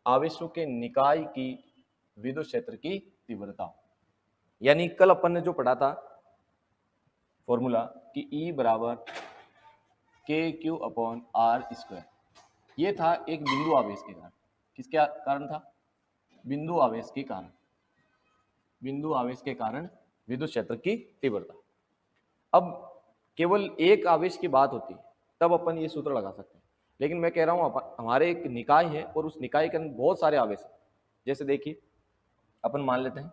आवेशों के निकाय की विद्युत क्षेत्र की तीव्रता। यानी कल अपन ने जो पढ़ा था फॉर्मूला कि E बराबर के क्यू अपॉन आर स्क्वायर, ये था एक बिंदु आवेश के कारण। किसके कारण था? बिंदु आवेश के कारण। बिंदु आवेश के कारण विद्युत क्षेत्र की तीव्रता। अब केवल एक आवेश की बात होती है तब अपन ये सूत्र लगा सकते हैं, लेकिन मैं कह रहा हूं हमारे एक निकाय है और उस निकाय के अंदर बहुत सारे आवेश हैं। जैसे देखिए अपन मान लेते हैं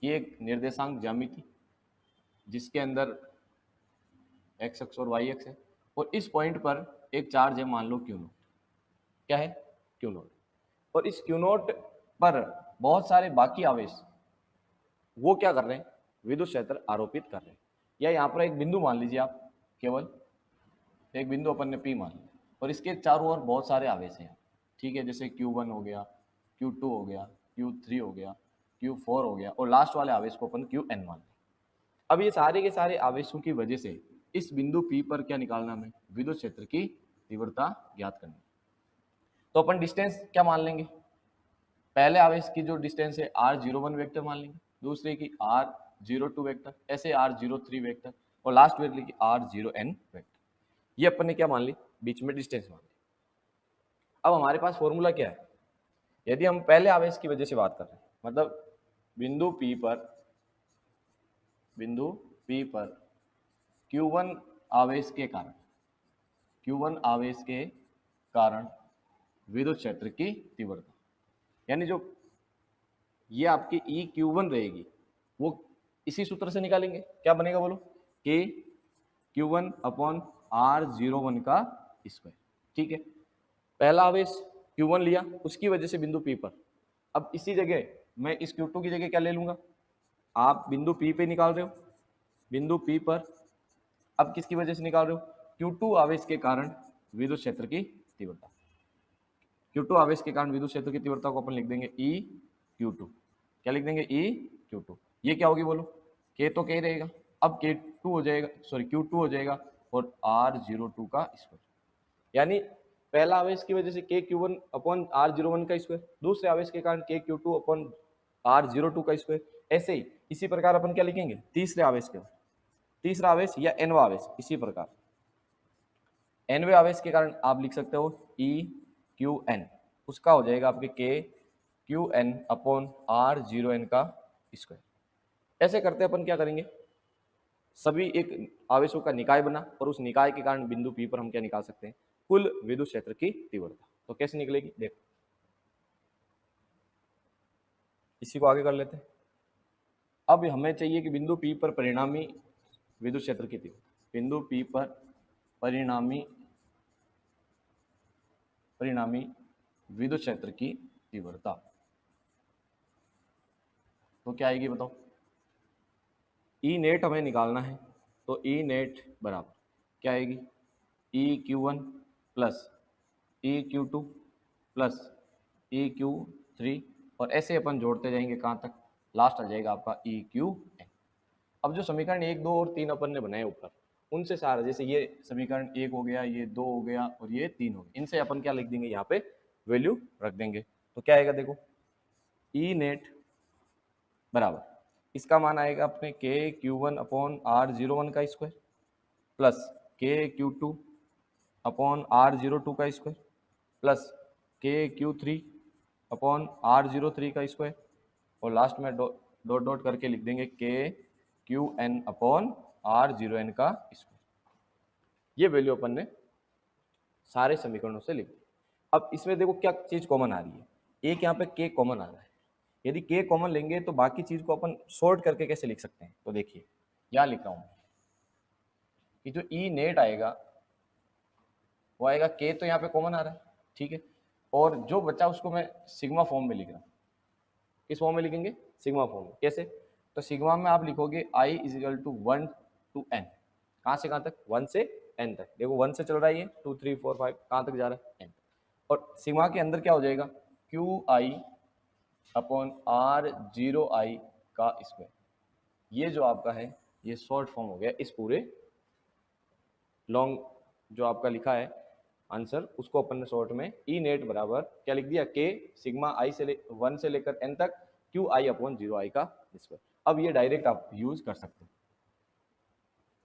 ये एक निर्देशांक ज्यामिति जिसके अंदर एक्स अक्ष और वाई अक्ष है, और इस पॉइंट पर एक चार्ज है, मान लो क्यू नोट। क्या है? Q note. और इस क्यू नोट पर बहुत सारे बाकी आवेश वो क्या कर रहे हैं? विद्युत क्षेत्र आरोपित कर रहे हैं। या यहाँ पर एक बिंदु मान लीजिए आप, केवल एक बिंदु अपन ने पी मान लिया, और इसके चारों ओर बहुत सारे आवेश हैं, ठीक है, जैसे Q1 हो गया, Q2 हो गया, Q3 हो गया, Q4 हो गया, और लास्ट वाले आवेश को अपन Qn मान लिया। अब ये सारे के सारे आवेशों की वजह से इस बिंदु P पर क्या निकालना हमें? विद्युत क्षेत्र की तीव्रता ज्ञात करनी। तो अपन डिस्टेंस क्या मान लेंगे? पहले आवेश की जो डिस्टेंस है r01 वेक्टर मान लेंगे, दूसरे की r02 वेक्टर, ऐसे r03 वेक्टर, और लास्ट वेक्टर की r0n वेक्टर। ये अपन ने क्या मान ली? बीच में डिस्टेंस मान ली। अब हमारे पास फॉर्मूला क्या है? यदि हम पहले आवेश की वजह से बात कर रहे हैं, मतलब बिंदु P पर Q1 आवेश के कारण, Q1 आवेश के कारण विद्युत क्षेत्र की तीव्रता, यानी जो ये आपकी EQ1 रहेगी वो इसी सूत्र से निकालेंगे। क्या बनेगा बोलो? K Q1 अपॉन R01 का स्क्वायर। ठीक है, पहला आवेश Q1 लिया, उसकी वजह से बिंदु P पर। अब इसी जगह मैं इस Q2 की जगह क्या ले लूंगा? आप बिंदु P पे निकाल रहे हो, बिंदु P पर अब किसकी वजह से निकाल रहे हो? Q2 आवेश के कारण विद्युत क्षेत्र की तीव्रता। Q2 आवेश के कारण विद्युत क्षेत्र की तीव्रता को अपन लिख देंगे EQ2। क्या लिख देंगे? EQ2। ये क्या होगी बोलो? K तो K रहेगा, अब K2 हो जाएगा, सॉरी Q2 हो जाएगा, और R02 का स्क्वायर। यानी पहला आवेश की वजह से KQ1 अपॉन R01 का स्क्वायर, दूसरे आवेश के कारण KQ2 अपॉन R02 का स्क्वायर। ऐसे ही इसी प्रकार अपन क्या लिखेंगे? तीसरे आवेश के, तीसरा आवेश या nवा आवेश, इसी प्रकार nवे आवेश के कारण आप लिख सकते हो EQN, उसका हो जाएगा आपके KQN अपॉन R0n का स्क्वायर। ऐसे करते अपन क्या करेंगे? सभी एक आवेशों का निकाय बना, और उस निकाय के कारण बिंदु P पर हम क्या निकाल सकते हैं? कुल विद्युत क्षेत्र की तीव्रता। तो कैसे निकलेगी? देखो, इसी को आगे कर लेते हैं। अब हमें चाहिए कि बिंदु P पर परिणामी विद्युत क्षेत्र की तीव्रता, बिंदु P पर परिणामी विद्युत क्षेत्र की तीव्रता तो क्या आएगी बताओ? ई नेट हमें निकालना है, तो ई नेट बराबर क्या आएगी? EQ1 plus EQ2 plus EQ3, और ऐसे अपन जोड़ते जाएंगे कहाँ तक? लास्ट आ जाएगा आपका EQN। अब जो समीकरण 1, 2 और 3 अपन ने बनाए ऊपर, उनसे सारा, जैसे ये समीकरण 1 हो गया, ये 2 हो गया, और ये 3 हो गया, इनसे अपन क्या लिख देंगे? यहाँ पे वैल्यू रख देंगे। तो क्या आएगा देखो? ई नेट बराबर, इसका मान आएगा अपने KQ1 अपॉन R01 का square plus KQ2 upon R02 का square plus KQ3 upon R03 का स्क्वायर, और लास्ट में डॉट डॉट करके लिख देंगे KQN अपॉन R0n का स्क्वायर। ये वैल्यू अपन ने सारे समीकरणों से लिख दी। अब इसमें देखो क्या चीज कॉमन आ रही है? एक यहाँ पे K कॉमन आ रहा है। यदि K कॉमन लेंगे तो बाकी चीज को अपन शॉर्ट करके कैसे लिख सकते हैं? तो देखिए यहाँ लिख रहा हूं कि जो ई नेट आएगा वो आएगा K, तो यहाँ पे कॉमन आ रहा है, ठीक है, और जो बचा उसको मैं सिग्मा फॉर्म में लिख रहा हूँ। किस फॉर्म में लिखेंगे? सिग्मा फॉर्म में। कैसे? तो सिग्मा में आप लिखोगे I is equal to 1 to n। कहाँ से कहाँ तक? 1 से n तक। देखो 1 से चल रहा है, ये 2 3 4 5 कहाँ तक जा रहा है? n। और सिग्मा के अंदर क्या हो जाएगा? QI अपॉन R0I का स्क्वायर। ये जो आपका है ये शॉर्ट फॉर्म हो गया इस पूरे लॉन्ग जो आपका लिखा है आंसर उसको अपन ने शॉर्ट में ई नेट बराबर क्या लिख दिया, के सिग्मा आई से 1 से लेकर n तक क्यू आई अपॉन 0i का स्क्वायर। अब ये डायरेक्ट आप यूज कर सकते हो,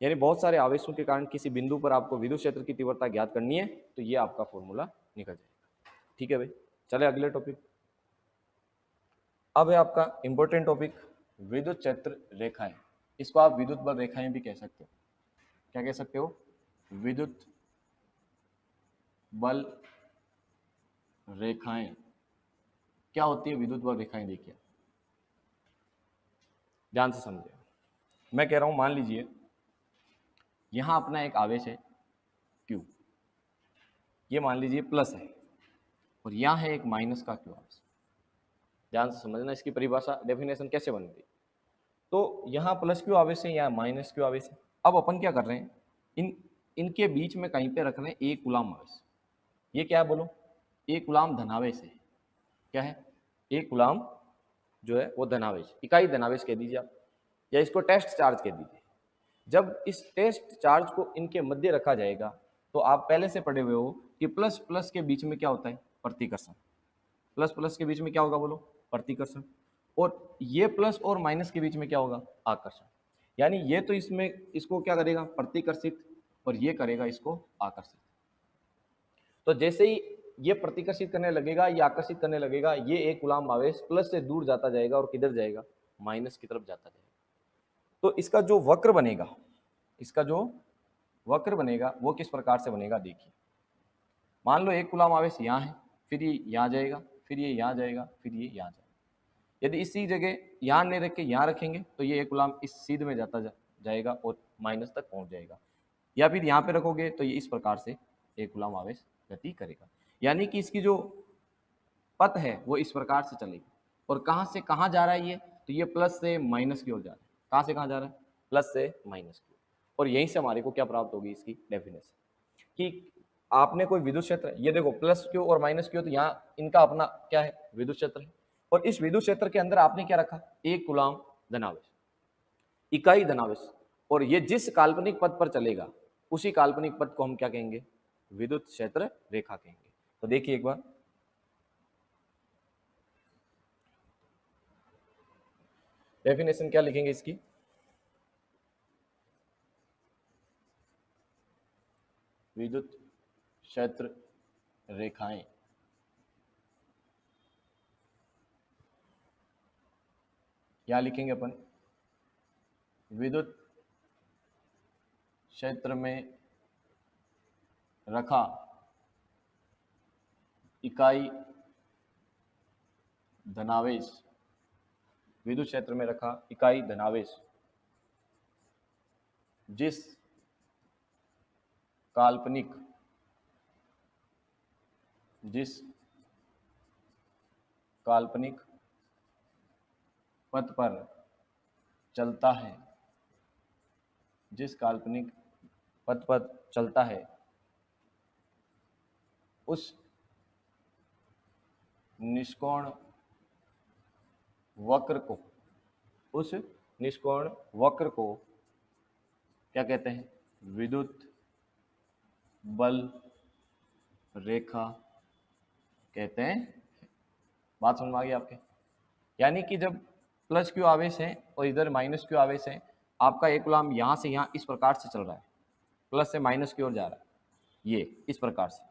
यानी बहुत सारे आवेशों के कारण किसी बिंदु पर आपको विद्युत क्षेत्र की तीव्रता ज्ञात करनी है तो ये आपका फॉर्मूला निकल जाएगा। ठीक है भाई, चले अगले टॉपिक। अब है आपका इंपॉर्टेंट टॉपिक विद्युत क्षेत्र रेखाएं। इसको आप विद्युत बल रेखाएं भी कह सकते हो। क्या कह सकते हो, विद्युत बल रेखाएं। क्या होती है विद्युत बल रेखाएं, देखिए ध्यान से समझिए। मैं कह रहा हूं, मान लीजिए यहां अपना एक आवेश है Q, ये मान लीजिए प्लस है, और यहां है एक माइनस का Q आवेश। ध्यान से समझना, इसकी परिभाषा डेफिनेशन कैसे बनती है। तो यहाँ प्लस क्यू आवेश है, यहाँ माइनस क्यू आवेश है। अब अपन क्या कर रहे हैं, इनके बीच में कहीं पे रख रहे हैं एक गुलाम आवेश। ये क्या है बोलो, एक गुलाम धनावेश है। क्या है, एक गुलाम जो है वो धनावेश, इकाई धनावेश कह दीजिए आप, या इसको टेस्ट चार्ज कह दीजिए। जब इस टेस्ट चार्ज को इनके मध्य रखा जाएगा तो आप पहले से पढ़े हुए हो कि प्लस प्लस के बीच में क्या होता है, प्रतिकर्षण। प्लस प्लस के बीच में क्या होगा बोलो, प्रतिकर्षण। और ये प्लस और माइनस के बीच में क्या होगा, आकर्षण। यानी ये तो इसमें इसको क्या करेगा, प्रतिकर्षित, और ये करेगा इसको आकर्षित। तो जैसे ही ये प्रतिकर्षित करने लगेगा, ये आकर्षित करने लगेगा, ये एक गुलाम आवेश प्लस से दूर जाता जाएगा और किधर जाएगा, माइनस की तरफ जाता जाएगा। तो इसका जो वक्र बनेगा, इसका जो वक्र बनेगा वो किस प्रकार से बनेगा, देखिए। मान लो एक गुलाम आवेश यहाँ है, फिर ये यहाँ जाएगा, फिर ये यहाँ जाएगा, फिर ये यहाँ जाएगा। यदि इसी जगह यहाँ नहीं रख के यहाँ रखेंगे तो ये एक गुलाम इस सीध में जाएगा और माइनस तक पहुंच जाएगा, या फिर यहाँ पे रखोगे तो ये इस प्रकार से एक गुलाम आवेश गति करेगा। यानी कि इसकी जो पथ है वो इस प्रकार से चलेगी। और कहाँ से कहाँ जा रहा है ये, तो ये प्लस से माइनस की ओर जा रहा है। कहाँ से कहाँ जा रहा है, प्लस से माइनस की ओर। और यहीं से हमारे को क्या प्राप्त होगी, इसकी डेफिनेशन, कि आपने कोई विद्युत क्षेत्र, ये देखो प्लस क्यू और माइनस क्यू, तो यहाँ इनका अपना क्या है, विद्युत क्षेत्र है। और इस विद्युत क्षेत्र के अंदर आपने क्या रखा, एक गुलाम धनावेश, इकाई धनावेश। और ये जिस काल्पनिक पथ पर चलेगा उसी काल्पनिक पथ को हम क्या कहेंगे, विद्युत क्षेत्र रेखा कहेंगे। तो देखिए एक बार, डेफिनेशन क्या लिखेंगे इसकी, विद्युत क्षेत्र रेखाएं। क्या लिखेंगे अपन, विद्युत क्षेत्र में रखा इकाई धनावेश, विद्युत क्षेत्र में रखा इकाई धनावेश जिस काल्पनिक पथ पर चलता है, जिस काल्पनिक पथ पर चलता है उस निष्कोण वक्र को, उस निष्कोण वक्र को क्या कहते हैं, विद्युत बल रेखा कहते हैं। बात समझ में आ गई आपके। यानी कि जब प्लस क्यू आवेश है और इधर माइनस क्यू आवेश है, आपका एक गुलाम यहाँ से यहाँ इस प्रकार से चल रहा है, प्लस से माइनस की ओर जा रहा है, ये इस प्रकार से।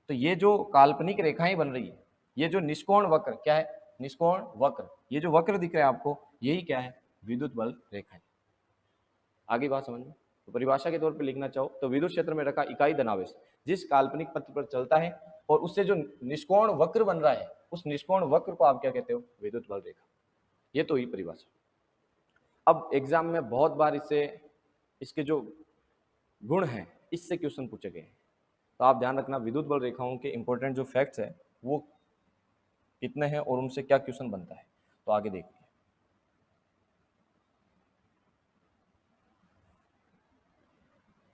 तो ये जो काल्पनिक रेखाएं बन रही है, ये जो निष्कोण वक्र क्या है, निष्कोण वक्र, ये जो वक्र दिख रहा है आपको, यही क्या है, विद्युत बल रेखाएं। आगे बात समझ में। तो परिभाषा के तौर पर लिखना चाहो तो विद्युत क्षेत्र में रखा इकाई धनावेश जिस काल्पनिक पथ पर चलता है और उससे जो निष्कोण वक्र बन रहा है, उस निष्कोण वक्र को आप क्या कहते हो, विद्युत बल रेखा। ये तो ही परिभाषा। अब एग्जाम में बहुत बार इसके जो गुण हैं इससे क्वेश्चन पूछे गए हैं। तो आप ध्यान रखना, विद्युत बल रेखाओं के इंपॉर्टेंट जो फैक्ट्स है वो कितने हैं और उनसे क्या क्वेश्चन बनता है। तो आगे देखते हैं।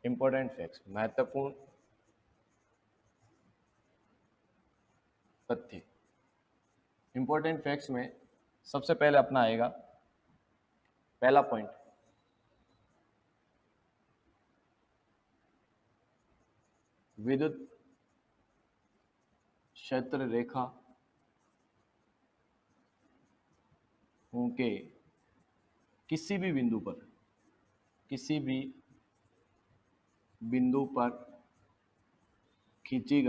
इंपॉर्टेंट फैक्ट्स, महत्वपूर्ण तथ्य। इंपॉर्टेंट फैक्ट्स में सबसे पहले अपना आएगा पहला पॉइंट, विद्युत क्षेत्र रेखा के किसी भी बिंदु पर खींची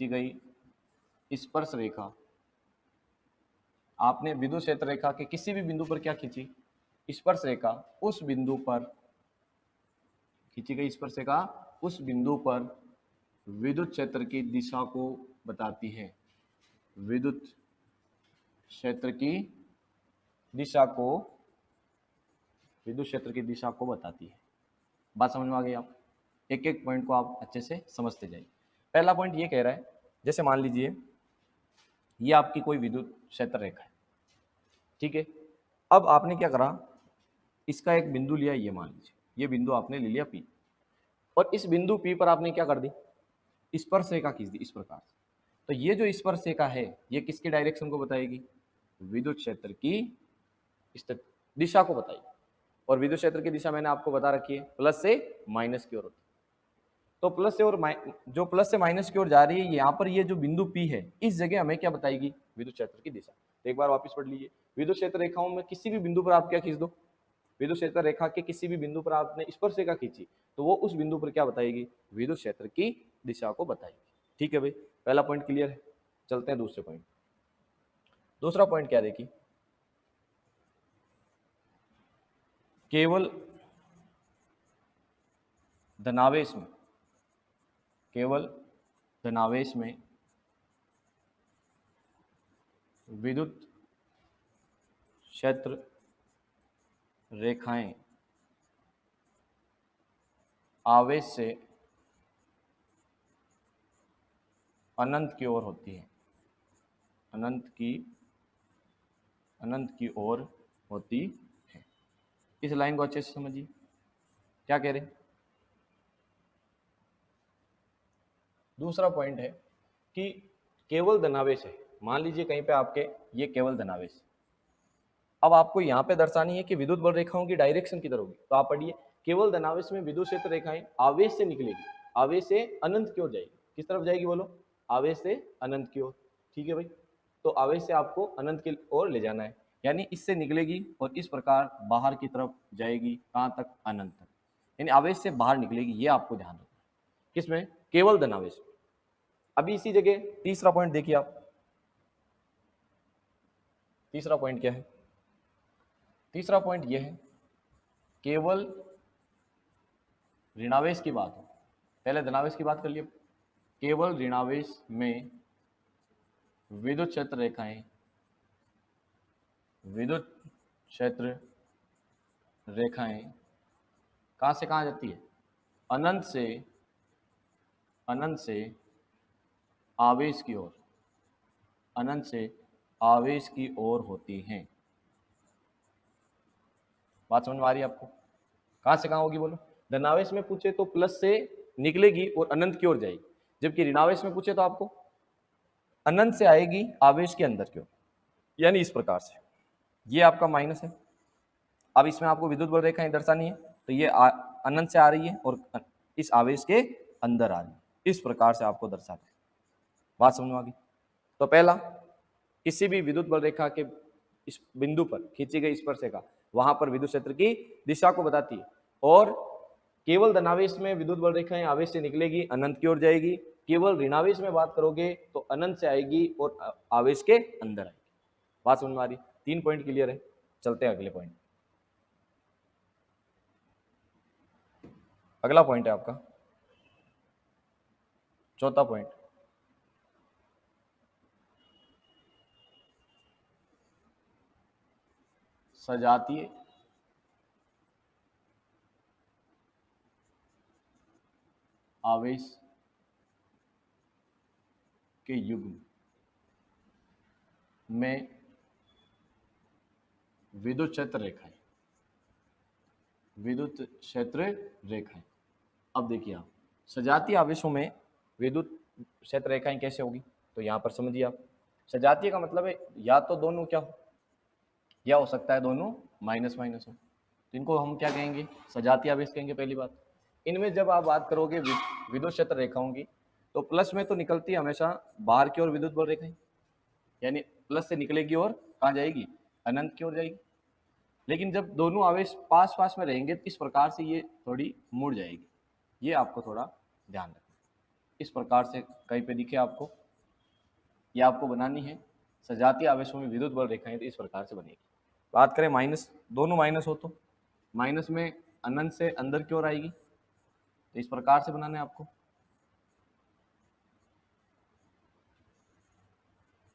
गई स्पर्श रेखा आपने विद्युत क्षेत्र रेखा के किसी भी बिंदु पर क्या खींची, स्पर्श रेखा, उस बिंदु पर खींची गई स्पर्श रेखा उस बिंदु पर विद्युत क्षेत्र की दिशा को बताती है। विद्युत क्षेत्र की दिशा को बताती है। बात समझ में आ गई? आप एक एक पॉइंट को आप अच्छे से समझते जाइए। पहला पॉइंट ये कह रहा है, जैसे मान लीजिए ये आपकी कोई विद्युत क्षेत्र रेखा है, ठीक है। अब आपने क्या करा, इसका एक बिंदु लिया, ये मान लीजिए ये बिंदु आपने ले लिया P, और इस बिंदु P पर आपने क्या कर दी, स्पर्श रेखा खींच दी इस प्रकार से। तो ये जो स्पर्श रेखा है ये किसके डायरेक्शन को बताएगी, विद्युत क्षेत्र की दिशा को बताएगी। और विद्युत क्षेत्र की दिशा मैंने आपको बता रखी है, प्लस से माइनस की ओर होती है। तो प्लस से और जो प्लस से माइनस की ओर जा रही है, यहाँ पर ये जो बिंदु P है इस जगह हमें क्या बताएगी, विद्युत क्षेत्र की दिशा। तो एक बार वापस पढ़ लीजिए, विद्युत क्षेत्र रेखाओं में किसी भी बिंदु पर आप क्या खींच दो, विद्युत क्षेत्र रेखा के किसी भी बिंदु पर आपने स्पर्श रेखा खींची तो वो उस बिंदु पर क्या बताएगी, विद्युत क्षेत्र की दिशा को बताएगी। ठीक है भाई, पहला पॉइंट क्लियर है। चलते हैं दूसरे पॉइंट। दूसरा पॉइंट क्या देखिए, केवल धनावेश में विद्युत क्षेत्र रेखाएं आवेश से अनंत की ओर होती है, अनंत की ओर होती है। इस लाइन को अच्छे से समझिए, क्या कह रहे हैं। दूसरा पॉइंट है कि केवल धनावेश है, मान लीजिए कहीं पे आपके ये केवल धनावेश, अब आपको यहाँ पे दर्शानी है कि विद्युत बल रेखाओं की डायरेक्शन किधर होगी। तो आप पढ़िए, केवल धनावेश में विद्युत क्षेत्र रेखाएं आवेश से निकलेगी, आवेश से अनंत की ओर जाएगी। किस तरफ जाएगी बोलो, आवेश से अनंत की ओर। ठीक है भाई, तो आवेश से आपको अनंत की ओर ले जाना है, यानी इससे निकलेगी और इस प्रकार बाहर की तरफ जाएगी, कहाँ तक, अनंत तक, यानी आवेश से बाहर निकलेगी। ये आपको ध्यान रखना है, किसमें, केवल धनावेश में। अभी इसी जगह तीसरा पॉइंट देखिए आप, तीसरा पॉइंट क्या है, तीसरा पॉइंट यह है, केवल ऋणावेश की बात हो, पहले धनावेश की बात कर लिए, केवल ऋणावेश में विद्युत क्षेत्र रेखाएं कहां से कहां जाती है, अनंत से आवेश की ओर, अनंत से आवेश की ओर होती हैं। बात समझ में आ रही है आपको, कहां से कहां होगी बोलो। धनावेश में पूछे तो प्लस से निकलेगी और अनंत की ओर जाएगी, जबकि ऋणावेश में पूछे तो आपको अनंत से आएगी आवेश के अंदर की ओर, यानी इस प्रकार से। ये आपका माइनस है। अब इसमें आपको विद्युत बल रेखाएं दर्शानी है, तो ये अनंत से आ रही है और इस आवेश के अंदर आ रही है, इस प्रकार से आपको दर्शाते हैं। बात समझ में आ गई। तो पहला, किसी भी विद्युत बल रेखा के इस बिंदु पर खींची गई स्पर्श रेखा वहां पर विद्युत क्षेत्र की दिशा को बताती है। और केवल धनावेश में विद्युत बल रेखाएं आवेश से निकलेगी, अनंत की ओर जाएगी। केवल ऋणावेश में बात करोगे तो अनंत से आएगी और आवेश के अंदर आएगी। बात समझ में आ रही, 3 पॉइंट क्लियर है। चलते हैं अगले पॉइंट। अगला पॉइंट है आपका चौथा पॉइंट, सजातीय आवेश के युग्म में विद्युत क्षेत्र रेखाएं। अब देखिए आप, सजातीय आवेशों में विद्युत क्षेत्र रेखाएं कैसे होगी, तो यहां पर समझिए आप, सजातीय का मतलब है या तो दोनों क्या हो, या हो सकता है दोनों माइनस माइनस हो, तो इनको हम क्या कहेंगे, सजातीय आवेश कहेंगे पहली बात। इनमें जब आप बात करोगे विद्युत क्षेत्र रेखाओं की, तो प्लस में तो निकलती है हमेशा बाहर की ओर विद्युत बल रेखाएं, यानी प्लस से निकलेगी और कहाँ जाएगी, अनंत की ओर जाएगी। लेकिन जब दोनों आवेश पास पास में रहेंगे तो इस प्रकार से ये थोड़ी मुड़ जाएगी, ये आपको थोड़ा ध्यान रखना। इस प्रकार से कहीं पे दिखे आपको, ये आपको बनानी है। सजातीय आवेशों में विद्युत बल रेखाएं तो इस प्रकार से बनेगी। बात करें माइनस, दोनों माइनस हो तो माइनस में अनंत से अंदर की ओर आएगी, तो इस प्रकार से बनाना है आपको,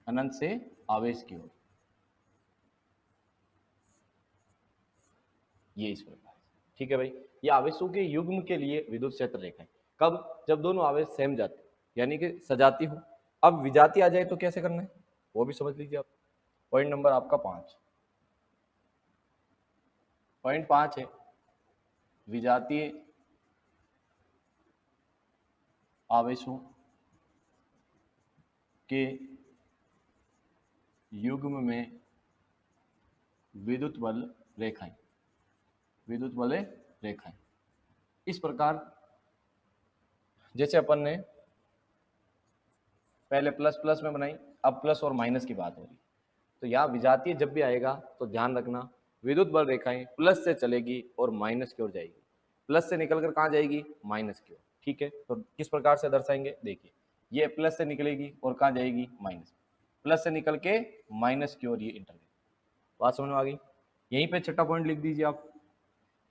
अनंत से आवेश की ओर, ये इस प्रकार से। ठीक है भाई, ये आवेशों के युग्म के लिए विद्युत क्षेत्र रेखाएं। कब, जब दोनों आवेश सेम जाते यानी कि सजाती हो। अब विजाती आ जाए तो कैसे करना है वो भी समझ लीजिए आप। पॉइंट नंबर आपका 5, पॉइंट 5 है विजातीय आवेशों के युग्म में विद्युत बल रेखाएं, विद्युत बल रेखाएं इस प्रकार, जैसे अपन ने पहले प्लस प्लस में बनाई, अब प्लस और माइनस की बात हो रही। तो यहाँ विजातीय जब भी आएगा तो ध्यान रखना, विद्युत बल रेखाएं प्लस से चलेगी और माइनस की ओर जाएगी, प्लस से निकलकर कहाँ जाएगी, माइनस की ओर। ठीक है, तो किस प्रकार से दर्शाएंगे, देखिए ये प्लस से निकलेगी और कहाँ जाएगी, माइनस, प्लस से निकल के माइनस की ओर ये इंटर। बात समझ में आ गई। यहीं पे छठा पॉइंट लिख दीजिए आप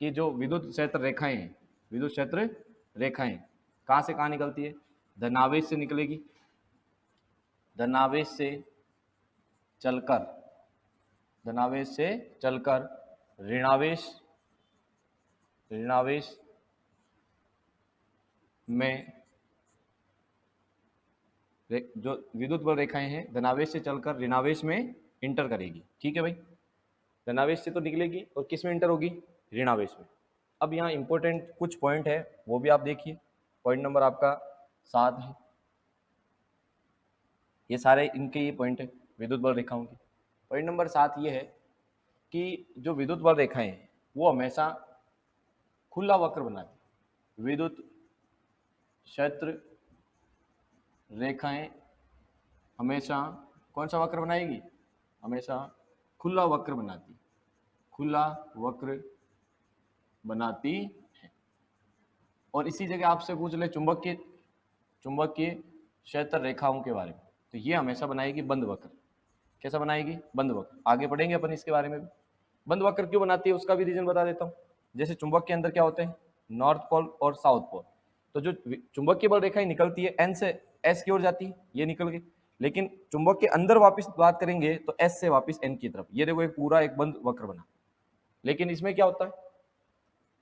कि जो विद्युत क्षेत्र रेखाएं हैं, विद्युत क्षेत्र रेखाएं कहाँ से कहाँ निकलती है, धनावेश से निकलेगी, धनावेश से चलकर, धनावेश से चलकर ऋणावेश, ऋणावेश में जो विद्युत बल रेखाएं हैं धनावेश से चलकर ऋणावेश में इंटर करेगी। ठीक है भाई, धनावेश से तो निकलेगी और किस में इंटर होगी, ऋणावेश में। अब यहाँ इंपॉर्टेंट कुछ पॉइंट है वो भी आप देखिए, पॉइंट नंबर आपका 7 है, ये सारे इनके ये पॉइंट है विद्युत बल रेखाओं की। पॉइंट नंबर 7 ये है कि जो विद्युत बल रेखाएं हैं वो हमेशा खुला वक्र बनाती, विद्युत क्षेत्र रेखाएं हमेशा कौन सा वक्र बनाएगी, हमेशा खुला वक्र बनाती, खुला वक्र बनाती है। और इसी जगह आपसे पूछ ले चुंबकीय, चुंबकीय क्षेत्र रेखाओं के बारे में, तो ये हमेशा बनाएगी बंद वक्र। कैसा बनाएगी, बंद वक्र। आगे पढ़ेंगे अपन इसके बारे में भी। बंद वक्र क्यों बनाती है उसका भी रीजन बता देता हूँ। जैसे चुंबक के अंदर क्या होते हैं, नॉर्थ पोल और साउथ पोल, तो जो चुंबकीय बल रेखाएं निकलती है एन से एस की ओर जाती है, ये निकल गई। लेकिन चुंबक के अंदर वापस बात करेंगे तो एस से वापस एन की तरफ, ये देखो एक पूरा एक बंद वक्र बना। लेकिन इसमें क्या होता है,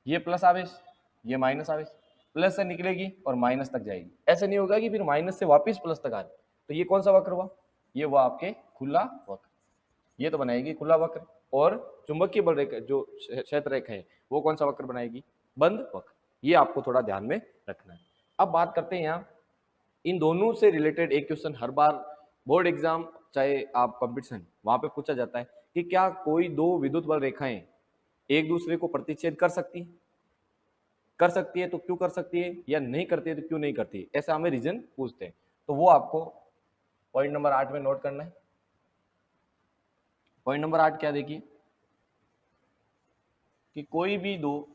ये प्लस आवेश, ये माइनस आवेश, प्लस से निकलेगी और माइनस तक जाएगी। ऐसे नहीं होगा कि फिर माइनस से वापस प्लस तक आ जाए। तो ये कौन सा वक्र हुआ, ये हुआ आपके खुला वक्र, ये तो बनाएगी खुला वक्र। और चुंबकीय बल रेखा जो क्षेत्र रेखा है वो कौन सा वक्र बनाएगी, बंद वक्र। ये आपको थोड़ा ध्यान में रखना है। अब बात करते हैं यहाँ इन दोनों से रिलेटेड एक क्वेश्चन हर बार बोर्ड एग्जाम चाहे आप कंपटीशन वहां पे पूछा जाता है कि क्या कोई दो विद्युत बल रेखाएं एक दूसरे को प्रतिच्छेद कर सकती है, कर सकती है तो क्यों कर सकती है, या नहीं करती है तो क्यों नहीं करती है, ऐसा हमें रीजन पूछते हैं। तो वो आपको पॉइंट नंबर 8 में नोट करना है। पॉइंट नंबर 8 क्या देखिए कि कोई भी दो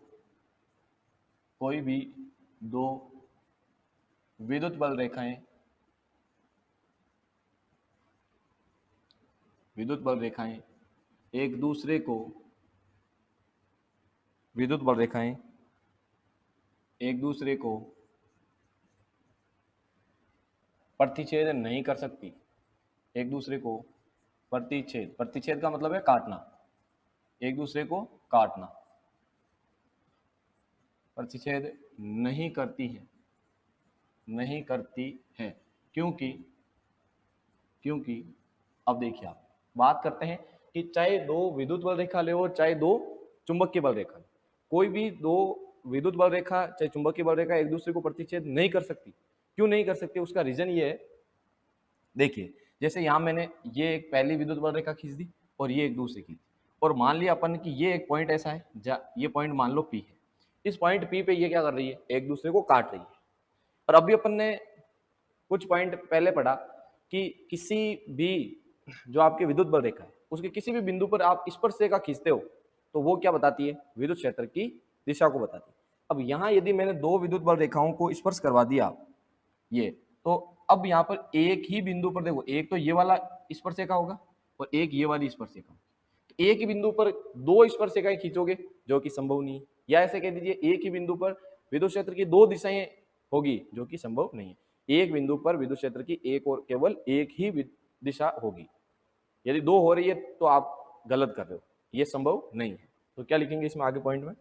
विद्युत बल रेखाएं, विद्युत बल रेखाएं एक दूसरे को, विद्युत बल रेखाएं एक दूसरे को प्रतिच्छेद नहीं कर सकती, एक दूसरे को प्रतिच्छेद, प्रतिच्छेद का मतलब है काटना, एक दूसरे को काटना, प्रतिच्छेद नहीं करती है, नहीं करती है। क्योंकि अब देखिए आप बात करते हैं कि चाहे दो विद्युत बल रेखा ले और चाहे दो चुंबकीय बल रेखा, कोई भी दो विद्युत बल रेखा चाहे चुंबकीय बल रेखा एक दूसरे को प्रतिच्छेद नहीं कर सकती। क्यों नहीं कर सकती, उसका रीजन ये है, देखिए जैसे यहां मैंने ये एक पहली विद्युत बल रेखा खींच दी और ये एक दूसरी खींच, और मान लिया अपन कि ये एक पॉइंट ऐसा है, ये पॉइंट मान लो P है, इस पॉइंट P पे ये क्या कर रही है, एक दूसरे को काट रही है। और अभी अपन ने कुछ पॉइंट पहले पढ़ा कि किसी भी जो आपके विद्युत बल रेखा है उसके किसी भी बिंदु पर आप स्पर्शरेखा खींचते हो तो वो क्या बताती है, विद्युत क्षेत्र की दिशा को बताती है। अब यहाँ यदि मैंने दो विद्युत बल रेखाओं को स्पर्श करवा दिया ये, तो अब यहाँ पर एक ही बिंदु पर देखो, एक तो ये वाला स्पर्शरेखा होगा और एक ये वाली स्पर्शरेखा, तो एक ही बिंदु पर दो स्पर्शरेखाएं खींचोगे जो कि संभव नहीं है, या ऐसे कह दीजिए एक ही बिंदु पर विद्युत क्षेत्र की दो दिशाएं होगी जो कि संभव नहीं है। एक बिंदु पर विद्युत क्षेत्र की एक और केवल एक ही दिशा होगी, यदि दो हो रही है तो आप गलत कर रहे हो, ये संभव नहीं है। तो क्या लिखेंगे इसमें आगे पॉइंट में,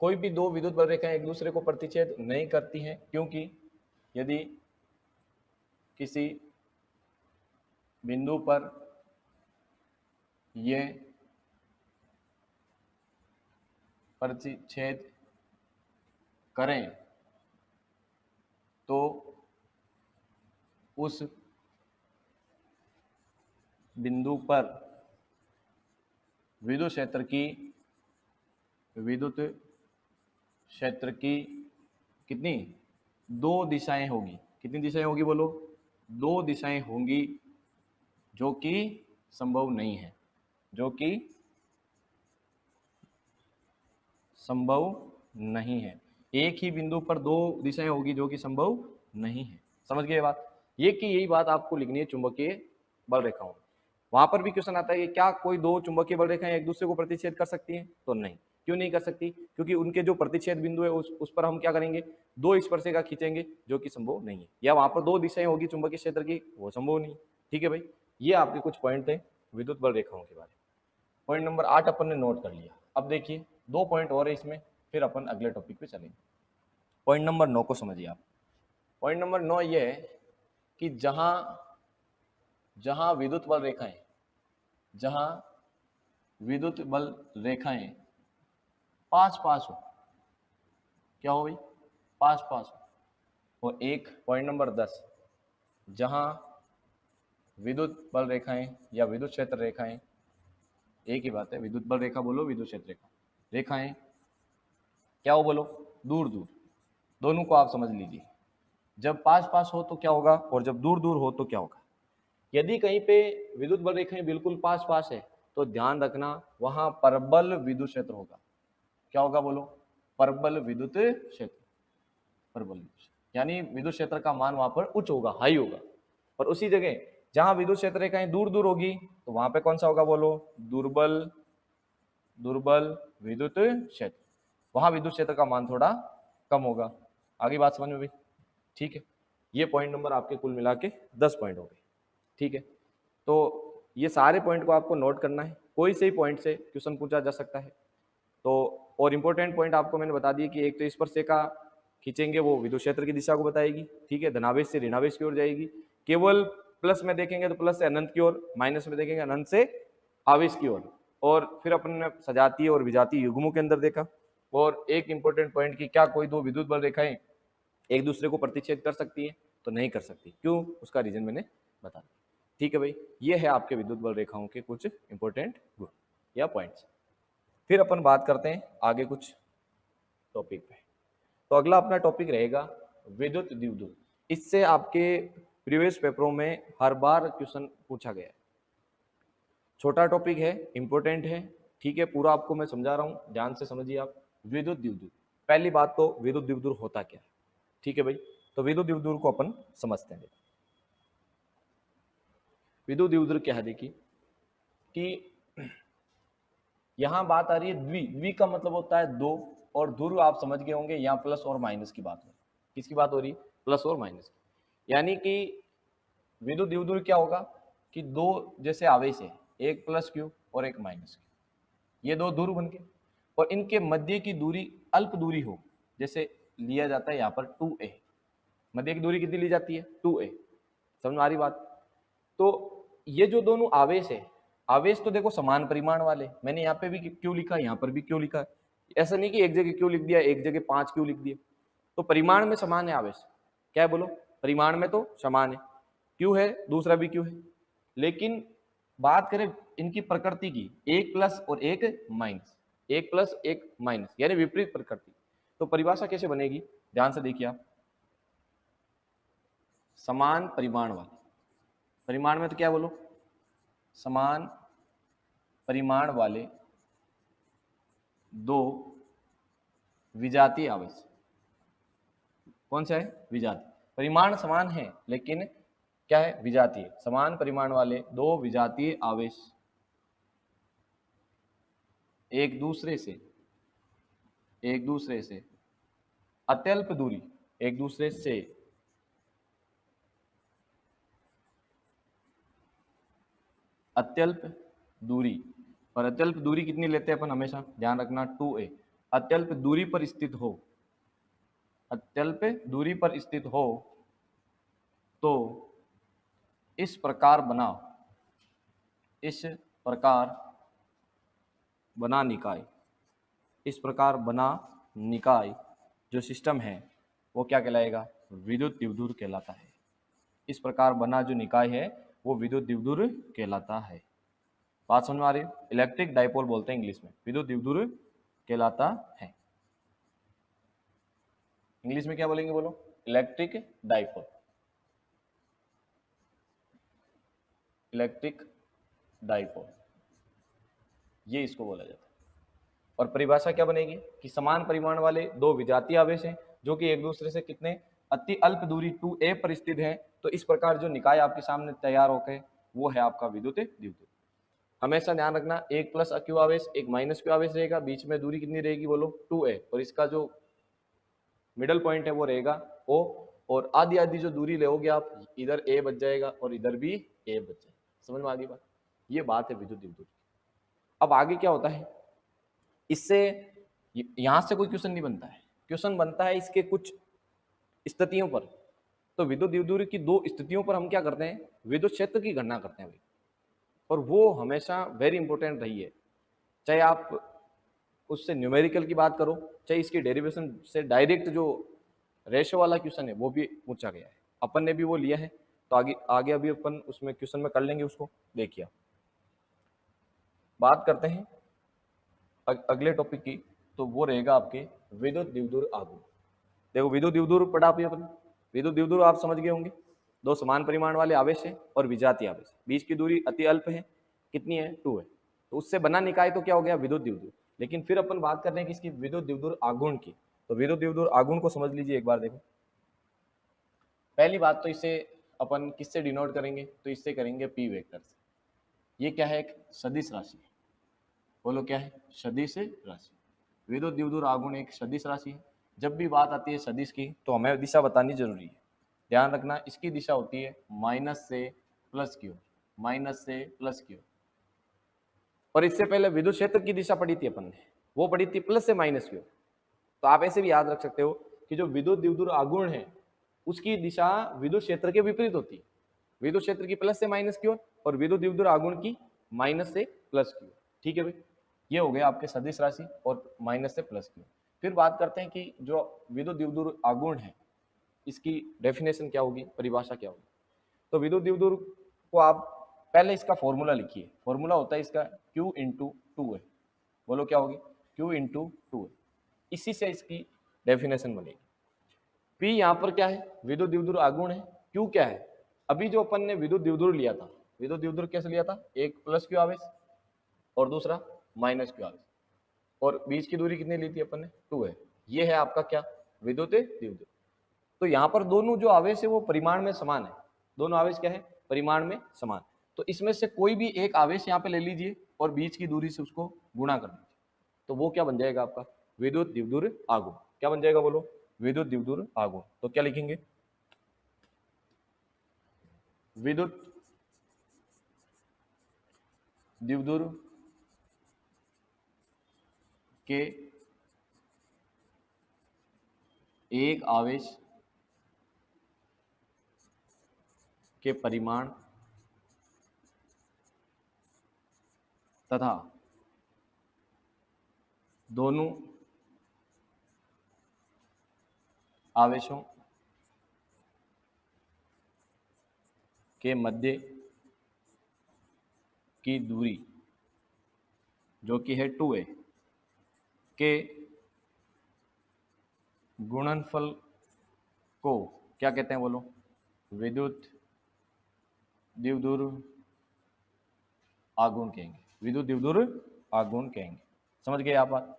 कोई भी दो विद्युत बल रेखाएं एक दूसरे को प्रतिच्छेद नहीं करती हैं, क्योंकि यदि किसी बिंदु पर ये प्रतिच्छेद करें तो उस बिंदु पर विद्युत क्षेत्र की कितनी, दो दिशाएं होगी। कितनी दिशाएं होगी बोलो, दो दिशाएं होंगी जो कि संभव नहीं है, जो कि संभव नहीं है। एक ही बिंदु पर दो दिशाएं होगी जो कि संभव नहीं है। समझ गए बात, ये कि यही बात आपको लिखनी है चुंबकीय बल रेखाओं। वहां पर भी क्वेश्चन आता है कि क्या कोई दो चुंबकीय बल रेखाएं एक दूसरे को प्रतिच्छेद कर सकती हैं, तो नहीं। क्यों नहीं कर सकती, क्योंकि उनके जो प्रतिच्छेद बिंदु है उस पर हम क्या करेंगे, दो स्पर्शरेखा खींचेंगे जो कि संभव नहीं है, या वहां पर दो दिशाएं होगी चुंबकीय क्षेत्र की, वो संभव नहीं। ठीक है भाई, ये आपके कुछ पॉइंट थे विद्युत बल रेखाओं के बारे में। पॉइंट नंबर 8 अपन ने नोट कर लिया। अब देखिए दो पॉइंट और है इसमें, फिर अपन अगले टॉपिक पे चलेंगे। पॉइंट नंबर 9 को समझिए आप। पॉइंट नंबर 9 ये है कि जहां जहां विद्युत बल रेखाएं, जहां विद्युत बल रेखाएं पास पास हो, क्या हो भाई, पास पास हो। और एक पॉइंट नंबर 10, जहां विद्युत बल रेखाएं या विद्युत क्षेत्र रेखाएं, एक ही बात है, विद्युत बल रेखा बोलो विद्युत क्षेत्र रेखा, रेखाएं क्या हो बोलो, दूर दूर। दोनों को आप समझ लीजिए, जब पास पास हो तो क्या होगा और जब दूर दूर हो तो क्या होगा। यदि कहीं पे विद्युत बल रेखाएं बिल्कुल पास पास है तो ध्यान रखना वहां परबल विद्युत क्षेत्र होगा। क्या होगा बोलो, परबल विद्युत क्षेत्र, परबल विद्युत क्षेत्र, यानी विद्युत क्षेत्र का मान वहां पर उच्च होगा, हाई होगा। और उसी जगह जहां विद्युत क्षेत्र रेखाएं दूर दूर होगी तो वहां पे कौन सा होगा बोलो, दुर्बल विद्युत क्षेत्र, वहां विद्युत क्षेत्र का मान थोड़ा कम होगा। आगे बात समझ में भाई, ठीक है। ये पॉइंट नंबर आपके कुल मिला के 10 पॉइंट हो गए। ठीक है, तो ये सारे पॉइंट को आपको नोट करना है, कोई से ही पॉइंट से क्वेश्चन पूछा जा सकता है। तो और इंपॉर्टेंट पॉइंट आपको मैंने बता दिए कि एक तो स्पर्शरेखा खींचेंगे वो विद्युत क्षेत्र की दिशा को बताएगी, ठीक है, धनावेश से ऋणावेश की ओर जाएगी। केवल प्लस में देखेंगे तो प्लस से अनंत की ओर, माइनस में देखेंगे अनंत से आवेश की ओर। और फिर अपन ने सजातीय और विजातीय युग्मों के अंदर देखा। और एक इंपॉर्टेंट पॉइंट कि क्या कोई दो विद्युत बल रेखाएं एक दूसरे को प्रतिच्छेद कर सकती है, तो नहीं कर सकती। क्यों, उसका रीजन मैंने बता दिया। ठीक है भाई, ये है आपके विद्युत बल रेखाओं के कुछ इंपॉर्टेंट गुण या पॉइंट्स। फिर अपन बात करते हैं आगे कुछ टॉपिक पे। तो अगला अपना टॉपिक रहेगा विद्युत द्विध्रुव। इससे आपके प्रीवियस पेपरों में हर बार क्वेश्चन पूछा गया है। छोटा टॉपिक है, इंपॉर्टेंट है, ठीक है, पूरा आपको मैं समझा रहा हूं, ध्यान से समझिए आप। विद्युत द्विध्रुव, पहली बात तो विद्युत द्विध्रुव होता क्या है, ठीक है भाई। तो विद्युत द्विध्रुव को अपन समझते हैं। विद्युत द्विध्रुव क्या है, देखिए कि यहां बात आ रही है द्वि का मतलब होता है दो, और ध्रुव आप समझ गए होंगे, यहाँ प्लस और माइनस की बात हो रही है। किसकी बात हो रही है, प्लस और माइनस की। यानी कि विद्युत द्विध्रुव क्या होगा कि दो जैसे आवेश है, एक प्लस क्यू और एक माइनस क्यू, ये दो ध्रुव बन गए, और इनके मध्य की दूरी अल्प दूरी हो, जैसे लिया जाता है यहाँ पर 2a, मध्य की दूरी कितनी ली जाती है, 2a। समझ में आ रही बात। तो ये जो दोनों आवेश है, आवेश तो देखो समान परिमाण वाले, मैंने यहाँ पे भी क्यों लिखा, यहाँ पर भी क्यों लिखा, ऐसा नहीं कि एक जगह क्यों लिख दिया, एक जगह 5 क्यों लिख दिया। तो परिमाण में समान है आवेश, क्या है बोलो, परिमाण में तो समान है, क्यू है, दूसरा भी क्यू है, लेकिन बात करें इनकी प्रकृति की, एक प्लस और एक माइनस, एक प्लस एक माइनस, यानी विपरीत प्रकृति, तो परिभाषा कैसे बनेगी, ध्यान से देखिए आप। समान परिमाण वाले, परिमाण में तो क्या बोलो, समान परिमाण वाले दो विजातीय आवेश, कौन सा है, विजातीय, परिमाण समान है लेकिन क्या है, विजातीय, समान परिमाण वाले दो विजातीय आवेश एक दूसरे से अत्यल्प दूरी, एक दूसरे से अत्यल्प दूरी, और अत्यल्प दूरी कितनी लेते हैं अपन हमेशा, ध्यान रखना 2a, अत्यल्प दूरी पर स्थित हो, अत्यल्प दूरी पर स्थित हो तो इस प्रकार बना निकाय, इस प्रकार बना निकाय जो सिस्टम है वो क्या कहलाएगा, विद्युत द्विध्रुव कहलाता है। इस प्रकार बना जो निकाय है वो विद्युत द्विध्रुव कहलाता है। बात समझ में आ रही है, इलेक्ट्रिक डाइपोल बोलते हैं इंग्लिश में, विद्युत द्विध्रुव कहलाता है। इंग्लिश में क्या बोलेंगे बोलो, इलेक्ट्रिक डाइपोल, इलेक्ट्रिक डाइपोल, ये इसको बोला जाता है। और परिभाषा क्या बनेगी कि समान परिमाण वाले दो विजातीय आवेश हैं जो कि एक दूसरे से कितने, अति अल्प दूरी 2a पर स्थित है, तो इस प्रकार जो निकाय आपके सामने तैयार होकर वो है आपका विद्युत द्विध्रुव। हमेशा ध्यान रखना, एक प्लस क्यू आवेश एक माइनस क्यू आवेश रहेगा, बीच में दूरी कितनी रहेगी बोलो 2a, और इसका जो मिडल पॉइंट है वो रहेगा O, और आधी आधी जो दूरी लोगे आप, इधर a बच जाएगा और इधर भी a बच जाएगा। समझ में आ गई बात, ये बात है विद्युत द्विध्रुव। अब आगे क्या होता है, इससे यहां से कोई क्वेश्चन नहीं बनता है, क्वेश्चन बनता है इसके कुछ स्थितियों पर। तो विद्युत द्विध्रुव की दो स्थितियों पर हम क्या करते हैं, विद्युत क्षेत्र की गणना करते हैं भाई, और वो हमेशा वेरी इंपॉर्टेंट रही है, चाहे आप उससे न्यूमेरिकल की बात करो, चाहे इसकी डेरिवेशन से डायरेक्ट जो रेशो वाला क्वेश्चन है वो भी पूछा गया है, अपन ने भी वो लिया है, तो आगे आगे अभी अपन उसमें क्वेश्चन में कर लेंगे उसको। देखिए बात करते हैं अगले टॉपिक की, तो वो रहेगा आपके विद्युत द्विध्रुव आघूर्ण। देखो विद्युत द्विध्रुव पढ़ा अभी अपन, विद्युत द्विध्रुव आप समझ गए होंगे, दो समान परिमाण वाले आवेश है और विजातीय आवेश, बीच की दूरी अति अल्प है, कितनी है 2 है, तो उससे बना निकाय तो क्या हो गया, विद्युत द्विध्रुव। लेकिन फिर अपन बात कर रहे हैं कि इसकी विद्युत द्विध्रुव आघूर्ण की, तो विद्युत द्विध्रुव आघूर्ण को समझ लीजिए एक बार। देखो पहली बात तो इसे अपन किससे डिनोट करेंगे, तो इससे करेंगे p वेक्टर से। ये क्या है, एक सदिश राशि है, बोलो क्या है, सदिश राशि। विद्युत द्विध्रुव आघूर्ण एक सदिश राशि है। जब भी बात आती है सदिश की तो हमें दिशा बतानी जरूरी है, ध्यान रखना इसकी दिशा होती है माइनस से प्लस की ओर, माइनस से प्लस की ओर। और इससे पहले विद्युत क्षेत्र की दिशा पढ़ी थी अपन ने, वो पढ़ी थी प्लस से माइनस की ओर। तो आप ऐसे भी याद रख सकते हो कि जो विद्युत द्विध्रुव आघूर्ण है उसकी दिशा विद्युत क्षेत्र के विपरीत होती है, विद्युत क्षेत्र की प्लस से माइनस की ओर और विद्युत द्विध्रुव आघूर्ण की माइनस से प्लस की ओर। ठीक है भाई, ये हो गया आपके सदिश राशि और माइनस से प्लस की ओर। फिर बात करते हैं कि जो विद्युत द्विध्रुव आघूर्ण है इसकी डेफिनेशन क्या होगी, परिभाषा क्या होगी। तो विद्युत द्विध्रुव को आप पहले इसका फॉर्मूला लिखिए, फॉर्मूला होता है इसका Q इंटू 2 है, बोलो क्या होगी, Q इंटू 2 है, इसी से इसकी डेफिनेशन बनेगी। P यहाँ पर क्या है, विद्युत द्विध्रुव आघूर्ण है, Q क्या है, अभी जो अपन ने विद्युत द्विध्रुव लिया था, विद्युत द्विध्रुव कैसे लिया था, एक प्लस क्यू आवेश और दूसरा माइनस क्यू आवेश, और बीच की दूरी कितनी ली थी अपन ने 2 है, ये है आपका क्या, विद्युत द्विध्रुव। तो यहाँ पर दोनों जो आवेश है वो परिमाण में समान है, दोनों आवेश क्या है, परिमाण में समान। तो इसमें से कोई भी एक आवेश यहाँ पे ले लीजिए और बीच की दूरी से उसको गुणा कर दीजिए, तो वो क्या बन जाएगा आपका, विद्युत द्विध्रुव आघूर्ण। क्या बन जाएगा बोलो, विद्युत द्विध्रुव आघूर्ण। तो क्या लिखेंगे, विद्युत द्विध्रुव के एक आवेश के परिमाण तथा दोनों आवेशों के मध्य की दूरी जो कि है 2a के गुणनफल को क्या कहते हैं बोलो? विद्युत द्विध्रुव आघूर्ण कहेंगे। विद्युत द्विध्रुव आघूर्ण कहेंगे। समझ गए आप बात?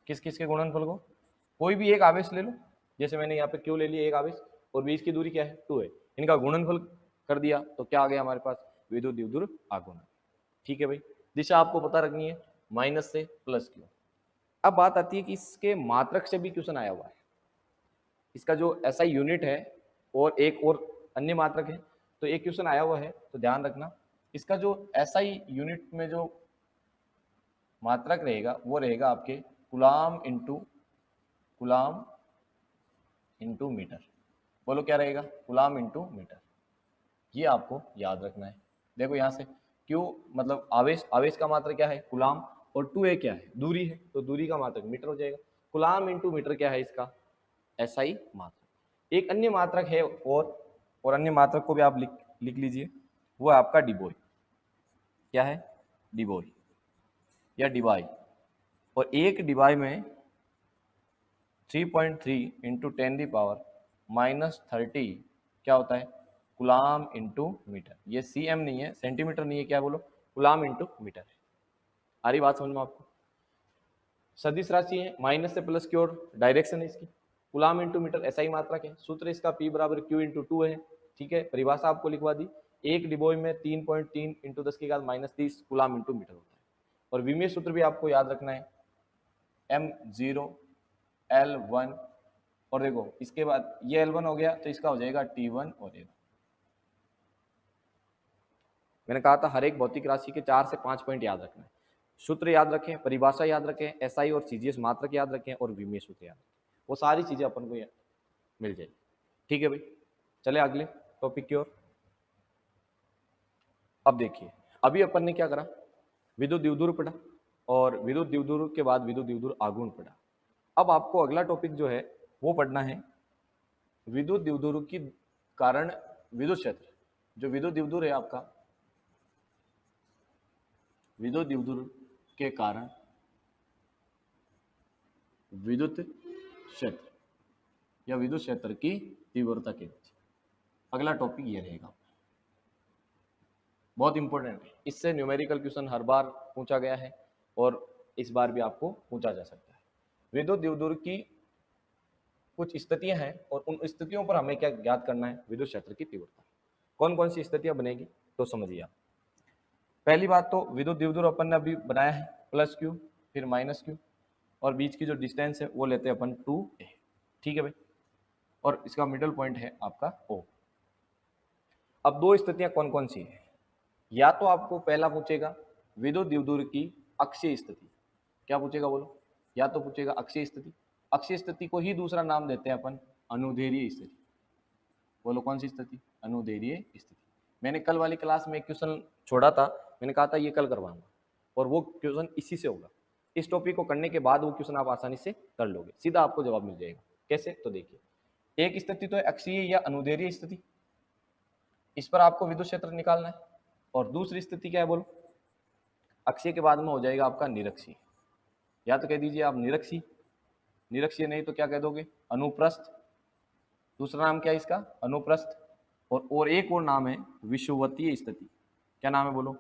किस किस के गुणनफल को? कोई भी एक आवेश ले लो, जैसे मैंने यहाँ पे क्यू ले लिया एक आवेश, और बीच की दूरी क्या है 2 है, इनका गुणनफल कर दिया तो क्या आ गया हमारे पास? विद्युत द्विध्रुव आघूर्ण। ठीक है भाई, दिशा आपको पता रखनी है, माइनस से प्लस क्यू। अब बात आती है कि इसके मात्रक से भी क्वेश्चन आया हुआ है। इसका जो एसआई यूनिट है और एक और अन्य मात्रक है, तो एक क्वेश्चन आया हुआ है, तो ध्यान रखना इसका जो एसआई यूनिट में जो मात्रक रहेगा वो रहेगा आपके कूलाम इंटू मीटर। बोलो क्या रहेगा? Coulomb into metre. ये आपको याद रखना है। देखो यहाँ से क्यू मतलब आवेश का मात्रक क्या है? कूलाम, और 2a क्या है? दूरी है, तो दूरी का मात्रक मीटर हो जाएगा। कूलाम इंटू मीटर क्या है इसका? एसआई मात्रक। एक अन्य मात्रक है और अन्य मात्रक को भी आप लिख लीजिए, वो है आपका डिबोई। क्या है? डिबोई या डिबाई। और एक डिबाई में 3.3 इंटू 10⁻⁻30 क्या होता है? Coulomb into metre. ये सीएम नहीं है, सेंटीमीटर नहीं है, क्या बोलो? कूलाम इंटू मीटर है। आ रही बात समझ में आपको? सदिश राशि है, माइनस से प्लस की ओर डायरेक्शन है इसकी। कूलाम इंटू मीटर एसआई मात्रक है। सूत्र इसका P बराबर Q इंटू 2 है। ठीक है, परिभाषा आपको लिखवा दी। एक डिबोई में 3.3 इंटू 10⁻30 कूलाम इंटू मीटर होता है। और विमीय सूत्र भी आपको याद रखना है, M0 L1, और देखो इसके बाद ये L1 हो गया तो इसका हो जाएगा T1 हो जाएगा। मैंने कहा था हर एक भौतिक राशि के 4 से 5 पॉइंट याद रखना है। सूत्र याद रखें, परिभाषा याद रखें, एसआई और सीजीएस मात्रक याद रखें, और विमीय सूत्र याद रखें। वो सारी चीजें अपन को मिल जाएगी। ठीक है भाई, चले अगले टॉपिक की ओर। अब देखिए, अभी अपन ने क्या करा? विद्युत द्विध्रुव पढ़ा, और विद्युत द्विध्रुव के बाद विद्युत द्विध्रुव आघूर्ण पढ़ा। अब आपको अगला टॉपिक जो है वो पढ़ना है विद्युत द्विध्रुव की कारण विद्युत क्षेत्र। जो विद्युत द्विध्रुव है आपका, विद्युत द्विध्रुव के कारण विद्युत क्षेत्र या विद्युत क्षेत्र की तीव्रता के बीच। अगला टॉपिक ये रहेगा, बहुत इंपॉर्टेंट है। इससे न्यूमेरिकल क्वेश्चन हर बार पूछा गया है और इस बार भी आपको पूछा जा सकता है। विद्युत द्विध्रुव की कुछ स्थितियां हैं और उन स्थितियों पर हमें क्या ज्ञात करना है? विद्युत क्षेत्र की तीव्रता। कौन कौन सी स्थितियां बनेगी तो समझिए आप। पहली बात तो विद्युत द्विध्रुव अपन ने अभी बनाया है प्लस क्यू फिर माइनस क्यू, और बीच की जो डिस्टेंस है वो लेते हैं अपन 2a। ठीक है भाई, और इसका मिडल पॉइंट है आपका O। अब दो स्थितियां कौन कौन सी है? या तो आपको पहला पूछेगा विद्युत द्विध्रुव की अक्षीय स्थिति। क्या पूछेगा बोलो? या तो पूछेगा अक्षीय स्थिति। अक्षीय स्थिति को ही दूसरा नाम देते हैं अपन अनुदैर्ध्य स्थिति। बोलो कौन सी स्थिति? अनुदैर्ध्य स्थिति। मैंने कल वाली क्लास में एक क्वेश्चन छोड़ा था, मैंने कहा था ये कल करवाऊंगा, और वो क्वेश्चन इसी से होगा। इस टॉपिक को करने के बाद वो क्वेश्चन आप आसानी से कर लोगे, सीधा आपको जवाब मिल जाएगा। कैसे? तो देखिए, एक स्थिति तो है अक्षीय या अनुदैर्ध्य स्थिति, इस पर आपको विद्युत क्षेत्र निकालना है। और दूसरी स्थिति क्या है बोलो? अक्षीय के बाद में हो जाएगा आपका निरक्षीय। या तो कह दीजिए आप निरक्षीय, निरक्षीय नहीं तो क्या कह दोगे? अनुप्रस्थ। दूसरा नाम क्या है इसका? अनुप्रस्थ। और एक और नाम है विषुवतीय स्थिति। क्या नाम है बोलो?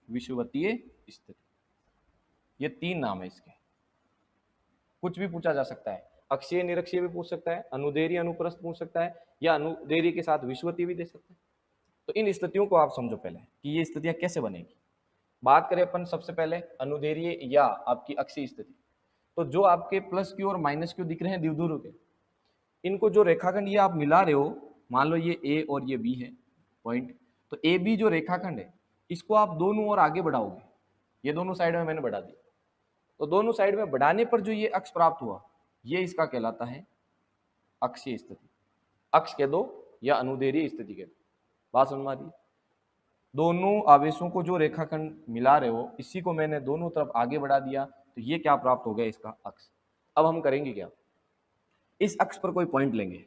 विषुवतीय स्थिति। ये तीन नाम है इसके। कुछ भी पूछा जा सकता है, अक्षीय निरक्षीय भी पूछ सकता है, अनुदैर्ध्य अनुप्रस्थ पूछ सकता है, या अनुदैर्ध्य के साथ विषुवतीय भी दे सकता है। तो इन स्थितियों को आप समझो पहले कि ये स्थितियां कैसे बनेगी। बात करें अपन सबसे पहले अनुदैर्ध्य या आपकी अक्षीय स्थिति, तो जो आपके प्लस क्यू और माइनस क्यू दिख रहे हैं द्विध्रुव के, इनको जो रेखाखंड ये आप मिला रहे हो, मान लो ये ए और ये बी है पॉइंट, तो ए बी जो रेखाखंड है इसको आप दोनों ओर आगे बढ़ाओगे। ये दोनों साइड में मैंने बढ़ा दिया, तो दोनों साइड में बढ़ाने पर जो ये अक्ष प्राप्त हुआ, ये इसका कहलाता है अक्षीय स्थिति। अक्ष कह दो या अनुदैर्ध्य स्थिति कह दो। बात समझ में आ रही? दोनों आवेशों को जो रेखाखंड मिला रहे हो, इसी को मैंने दोनों तरफ आगे बढ़ा दिया, तो ये क्या प्राप्त हो गया? इसका अक्ष। अब हम करेंगे क्या? इस अक्ष पर कोई पॉइंट लेंगे,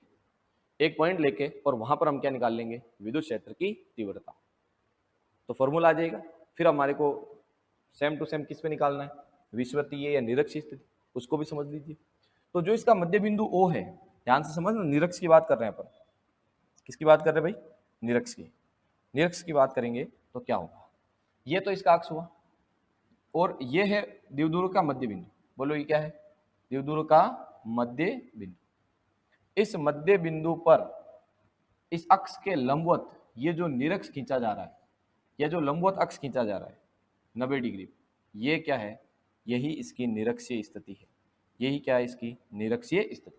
एक पॉइंट लेके और वहां पर हम क्या निकाल लेंगे, विद्युत क्षेत्र की तीव्रता। तो फॉर्मूला आ जाएगा। फिर हमारे को सेम टू सेम किस पे निकालना है, विषुवतीय या निरक्षीय स्थिति, उसको भी समझ लीजिए। तो जो इसका मध्य बिंदु O है, ध्यान से समझ, निरक्ष की बात कर रहे हैं अपन। किसकी बात कर रहे हैं भाई, निरक्ष की। निरक्ष की बात करेंगे तो क्या होगा, ये तो इसका अक्ष हुआ और ये है द्विध्रुव का मध्य बिंदु। बोलो ये क्या है, द्विध्रुव का मध्य बिंदु। इस मध्य बिंदु पर इस अक्ष के लंबवत ये जो निरक्ष खींचा जा रहा है, यह जो लंबवत अक्ष खींचा जा रहा है 90 डिग्री, ये क्या है, यही इसकी निरक्षीय स्थिति है। यही क्या है, इसकी निरक्षीय स्थिति।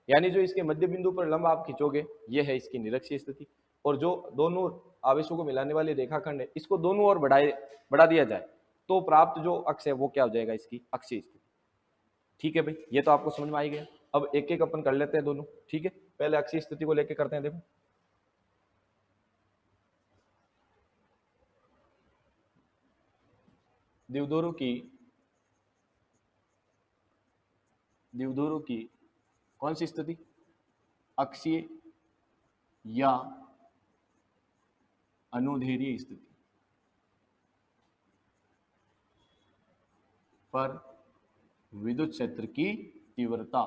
यानी जो इसके मध्य बिंदु पर लंब आप खींचोगे, ये है इसकी निरक्षीय स्थिति। और जो दोनों आवेशों को मिलाने वाले रेखाखंड है, इसको दोनों ओर बढ़ा दिया जाए तो प्राप्त जो अक्ष है वो क्या हो जाएगा, इसकी अक्षीय स्थिति। ठीक है भाई, ये तो आपको समझ में आ ही गया। अब एक एक अपन कर लेते हैं दोनों। ठीक है, पहले अक्षीय स्थिति को लेके करते हैं। देखो द्विध्रुव की कौन सी स्थिति, अक्षीय या अनुदैर्ध्य स्थिति पर विद्युत क्षेत्र की तीव्रता,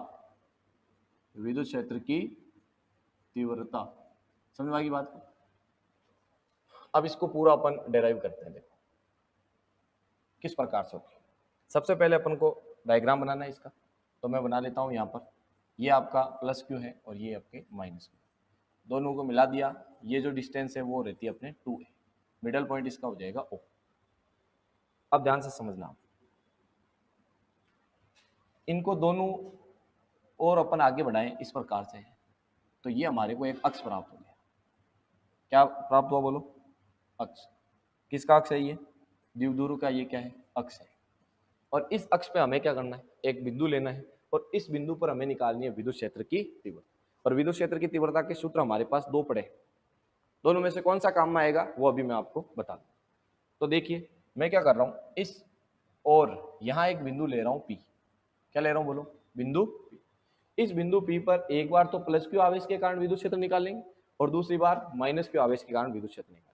विद्युत क्षेत्र की तीव्रता, समझ में आ गई बात को। अब इसको पूरा अपन डेराइव करते हैं। देखो किस प्रकार से होगी। सबसे पहले अपन को डायग्राम बनाना है इसका, तो मैं बना लेता हूं। यहाँ पर ये आपका प्लस क्यू है और ये आपके माइनस क्यू, दोनों को मिला दिया। ये जो डिस्टेंस है वो रहती है अपने 2a, मिडल पॉइंट इसका हो जाएगा O। अब ध्यान से समझना, इनको दोनों और अपन आगे बढ़ाएं इस प्रकार से, तो ये हमारे को एक अक्ष प्राप्त हो गया। क्या प्राप्त हुआ बोलो, अक्ष। किसका अक्ष है, ये द्विध्रुव का, ये क्या है, अक्ष है। और इस अक्ष पे हमें क्या करना है, एक बिंदु लेना है और इस बिंदु पर हमें निकालनी है विद्युत क्षेत्र की तीव्रता। और विद्युत क्षेत्र की तीव्रता के सूत्र हमारे पास दो पड़े, दोनों में से कौन सा काम में आएगा वो अभी मैं आपको बता दूं। तो देखिए मैं क्या कर रहा हूं, इस और यहां एक बिंदु ले रहा हूं P। क्या ले रहा हूं बोलो, बिंदु P। इस बिंदु P पर एक बार तो प्लस क्यू आवेश के कारण विद्युत क्षेत्र निकालेंगे और दूसरी बार माइनस क्यू आवेश के कारण विद्युत क्षेत्र निकालेंगे।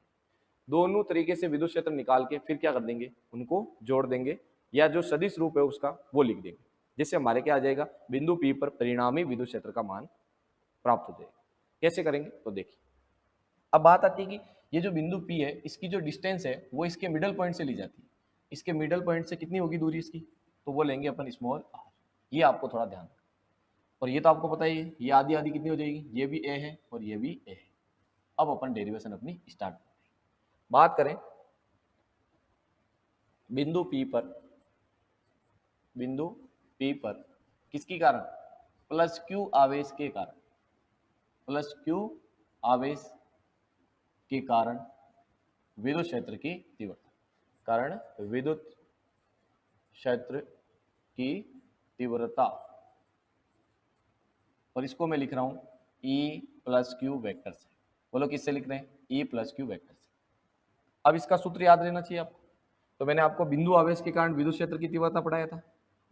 दोनों तरीके से विद्युत क्षेत्र निकाल के फिर क्या कर देंगे, उनको जोड़ देंगे या जो सदिश रूप है उसका वो लिख देंगे, जिससे हमारे क्या आ जाएगा, बिंदु P पर परिणामी विद्युत क्षेत्र का मान प्राप्त हो जाएगा। कैसे करेंगे तो देखिए। अब बात आती है कि ये जो बिंदु P है, इसकी जो डिस्टेंस है वो इसके मिडल पॉइंट से ली जाती है। इसके मिडल पॉइंट से कितनी होगी दूरी इसकी, तो वो लेंगे अपन स्मॉल r। ये आपको थोड़ा ध्यान, और ये तो आपको पता ही है, ये आधी आधी कितनी हो जाएगी, ये भी a है और ये भी a है। अब अपन डेरिवेशन अपनी स्टार्ट करते हैं। बात करें बिंदु P पर किसके कारण, प्लस क्यू आवेश के कारण, प्लस क्यू आवेश के कारण विद्युत क्षेत्र की तीव्रता, कारण विद्युत क्षेत्र की तीव्रता, और इसको मैं लिख रहा हूं E प्लस क्यू वेक्टर से। बोलो किससे लिख रहे हैं, E प्लस क्यू वेक्टर से। अब इसका सूत्र याद रहना चाहिए आपको। तो मैंने आपको बिंदु आवेश के कारण विद्युत क्षेत्र की तीव्रता पढ़ाया था,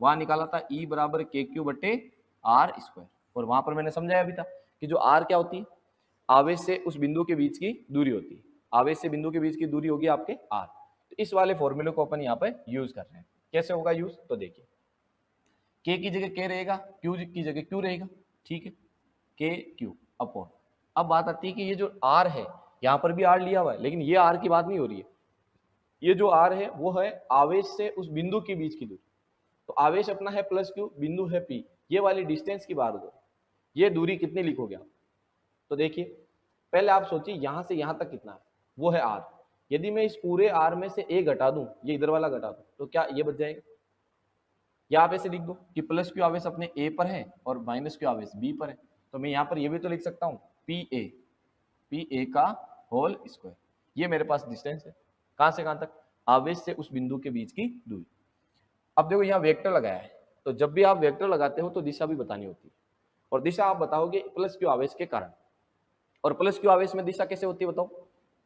वहां निकाला था E बराबर KQ बटे R स्क्वायर। और वहां पर मैंने समझाया भी था कि जो R क्या होती है, आवेश से उस बिंदु के बीच की दूरी होती है। आवेश से बिंदु के बीच की दूरी होगी आपके R। तो इस वाले फॉर्मूले को अपन यहाँ पे यूज कर रहे हैं। कैसे होगा यूज, तो देखिए K की जगह K रहेगा, Q की जगह Q रहेगा। ठीक है, KQ अपॉन। अब बात आती है कि ये जो R है, यहाँ पर भी R लिया हुआ है, लेकिन ये R की बात नहीं हो रही है। ये जो R है वो है आवेश से उस बिंदु के बीच की दूरी। तो आवेश अपना है प्लस क्यू, बिंदु है P, ये वाली डिस्टेंस की बात हो। ये दूरी कितनी लिखोगे आप, तो देखिए पहले आप सोचिए यहां से यहां तक कितना है, वो है R। यदि मैं इस पूरे R में से A घटा दूं, ये इधर वाला घटा दूं, तो क्या ये बच जाएगा। या आप ऐसे लिख दो कि प्लस क्यू आवेश अपने A पर है और माइनस क्यू आवेश B पर है। तो मैं यहाँ पर ये भी तो लिख सकता हूँ PA का होल स्क्वायर। ये मेरे पास डिस्टेंस है, कहां से कहां तक, आवेश से उस बिंदु के बीच की दूरी। अब देखो यहाँ वेक्टर लगाया है, तो जब भी आप वेक्टर लगाते हो तो दिशा भी बतानी होती है, और दिशा आप बताओगे प्लस क्यू आवेश के कारण। और प्लस क्यू आवेश में दिशा कैसे होती है बताओ,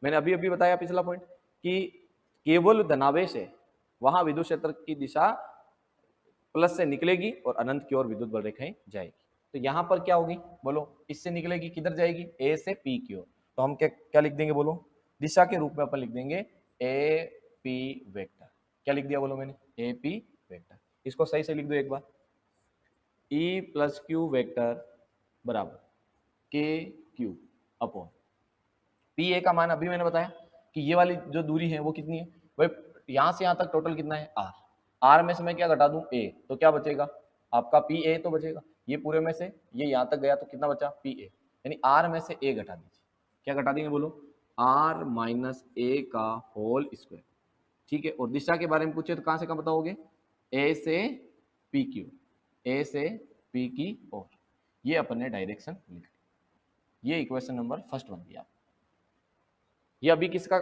मैंने अभी अभी बताया पिछला पॉइंट कि केवल धनावेश है वहां विद्युत क्षेत्र की दिशा प्लस से निकलेगी और अनंत की ओर विद्युत बल रेखाएं जाएगी। तो यहाँ पर क्या होगी बोलो, इससे निकलेगी किधर जाएगी, ए से पी की ओर। तो हम क्या क्या लिख देंगे बोलो, दिशा के रूप में अपन लिख देंगे ए पी वेक्टर। क्या लिख दिया बोलो मैंने, ए पी वेक्टर। इसको सही से लिख दो एक बार, ई प्लस क्यू वेक्टर बराबर के क्यू अपॉन पी ए का मान अभी मैंने बताया कि ये वाली जो दूरी है वो कितनी है भाई, यहां से यहां तक टोटल कितना है आर। आर में से मैं क्या घटा दूं ए, तो क्या बचेगा आपका पी ए तो बचेगा। ये पूरे में से ये यहां तक गया तो कितना बचा पी ए, यानी आर में से ए घटा दीजिए। क्या घटा देंगे बोलो, आर माइनस ए का होल स्क्वायर। ठीक है, और दिशा के बारे में पूछे तो कहां से कहां बताओगे, ए से पी की ओर, ए से पी की ओर। ये अपन ने डायरेक्शन लिख ली। ये इक्वेशन नंबर फर्स्ट बन गया। ये अभी किसका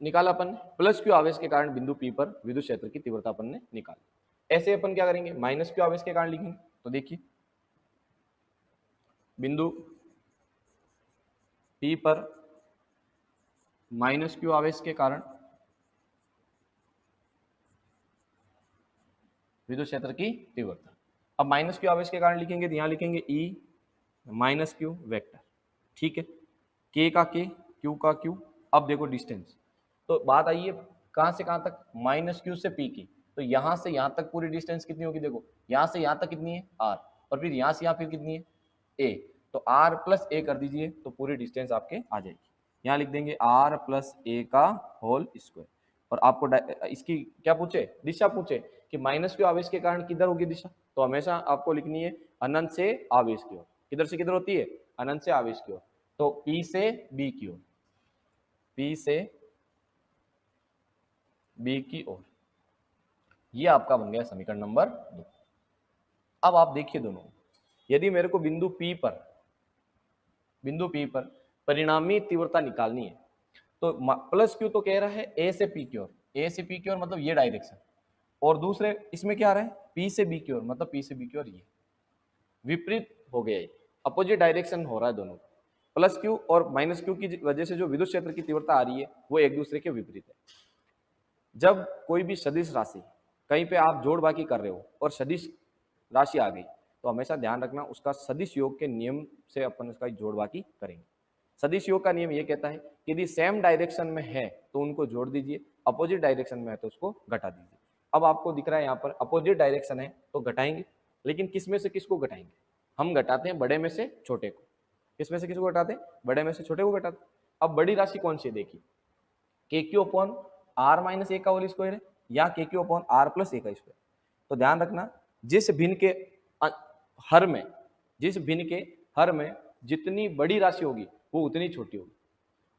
निकाला अपन, प्लस क्यू आवेश के कारण बिंदु पी पर विद्युत क्षेत्र की तीव्रता अपन ने निकाली। ऐसे अपन क्या करेंगे, माइनस क्यू आवेश के कारण लिखेंगे। तो देखिए बिंदु पी पर माइनस क्यू आवेश के कारण विद्युत क्षेत्र की तीव्रता। अब माइनस क्यू आवेश के कारण लिखेंगे तो यहां लिखेंगे ई माइनस क्यू वेक्टर। ठीक है, के का के, क्यू का क्यू। अब देखो डिस्टेंस, तो बात आई है कहां से कहां तक, माइनस क्यू से पी की। तो यहां से यहां तक पूरी डिस्टेंस कितनी होगी, देखो यहां से यहां तक कितनी है आर, और फिर यहां से यहां फिर कितनी है ए। तो आर प्लस ए कर दीजिए तो पूरी डिस्टेंस आपके आ जाएगी। यहाँ लिख देंगे आर प्लस ए का होल स्क्वायर। और आपको इसकी क्या पूछे, दिशा पूछे कि माइनस क्यू आवेश के कारण किधर होगी दिशा, तो हमेशा आपको लिखनी है अनंत से आवेश की ओर। किधर से किधर होती है, अनंत से आवेश की ओर। तो पी से बी की ओर, पी से बी की ओर। ये आपका बन गया समीकरण नंबर 2। अब आप देखिए दोनों, यदि मेरे को बिंदु P पर परिणामी तीव्रता निकालनी है तो प्लस क्यू तो कह रहा है ए से पी की ओर, ए से पी की ओर मतलब ये डायरेक्शन, और दूसरे इसमें क्या आ रहा है पी से बी की ओर, मतलब पी से बी की ओर ये विपरीत हो गया, अपोजिट डायरेक्शन हो रहा है दोनों। प्लस क्यू और माइनस क्यू की वजह से जो विद्युत क्षेत्र की तीव्रता आ रही है वो एक दूसरे के विपरीत है। जब कोई भी सदिश राशि कहीं पे आप जोड़ बाकी कर रहे हो और सदिश राशि आ गई तो हमेशा ध्यान रखना उसका सदिश योग के नियम से अपन उसका जोड़ बाकी करेंगे। सदिश योग का नियम ये कहता है कि यदि सेम डायरेक्शन में है तो उनको जोड़ दीजिए, अपोजिट डायरेक्शन में है तो उसको घटा दीजिए। अब आपको दिख रहा है यहाँ पर अपोजिट डायरेक्शन है तो घटाएंगे, लेकिन किस में से किसको घटाएंगे, हम घटाते हैं बड़े में से छोटे को। किस में से किसको घटाते हैं, बड़े में से छोटे को घटाते हैं। अब बड़ी राशि कौन सी है देखिए, के क्यू अपॉन आर माइनस ए का होल स्क्वायर है या के क्यू अपॉन आर प्लस ए का स्क्वायर। तो ध्यान रखना जिस भिन्न के हर में, जिस भिन्न के हर में जितनी बड़ी राशि होगी वो उतनी छोटी होगी,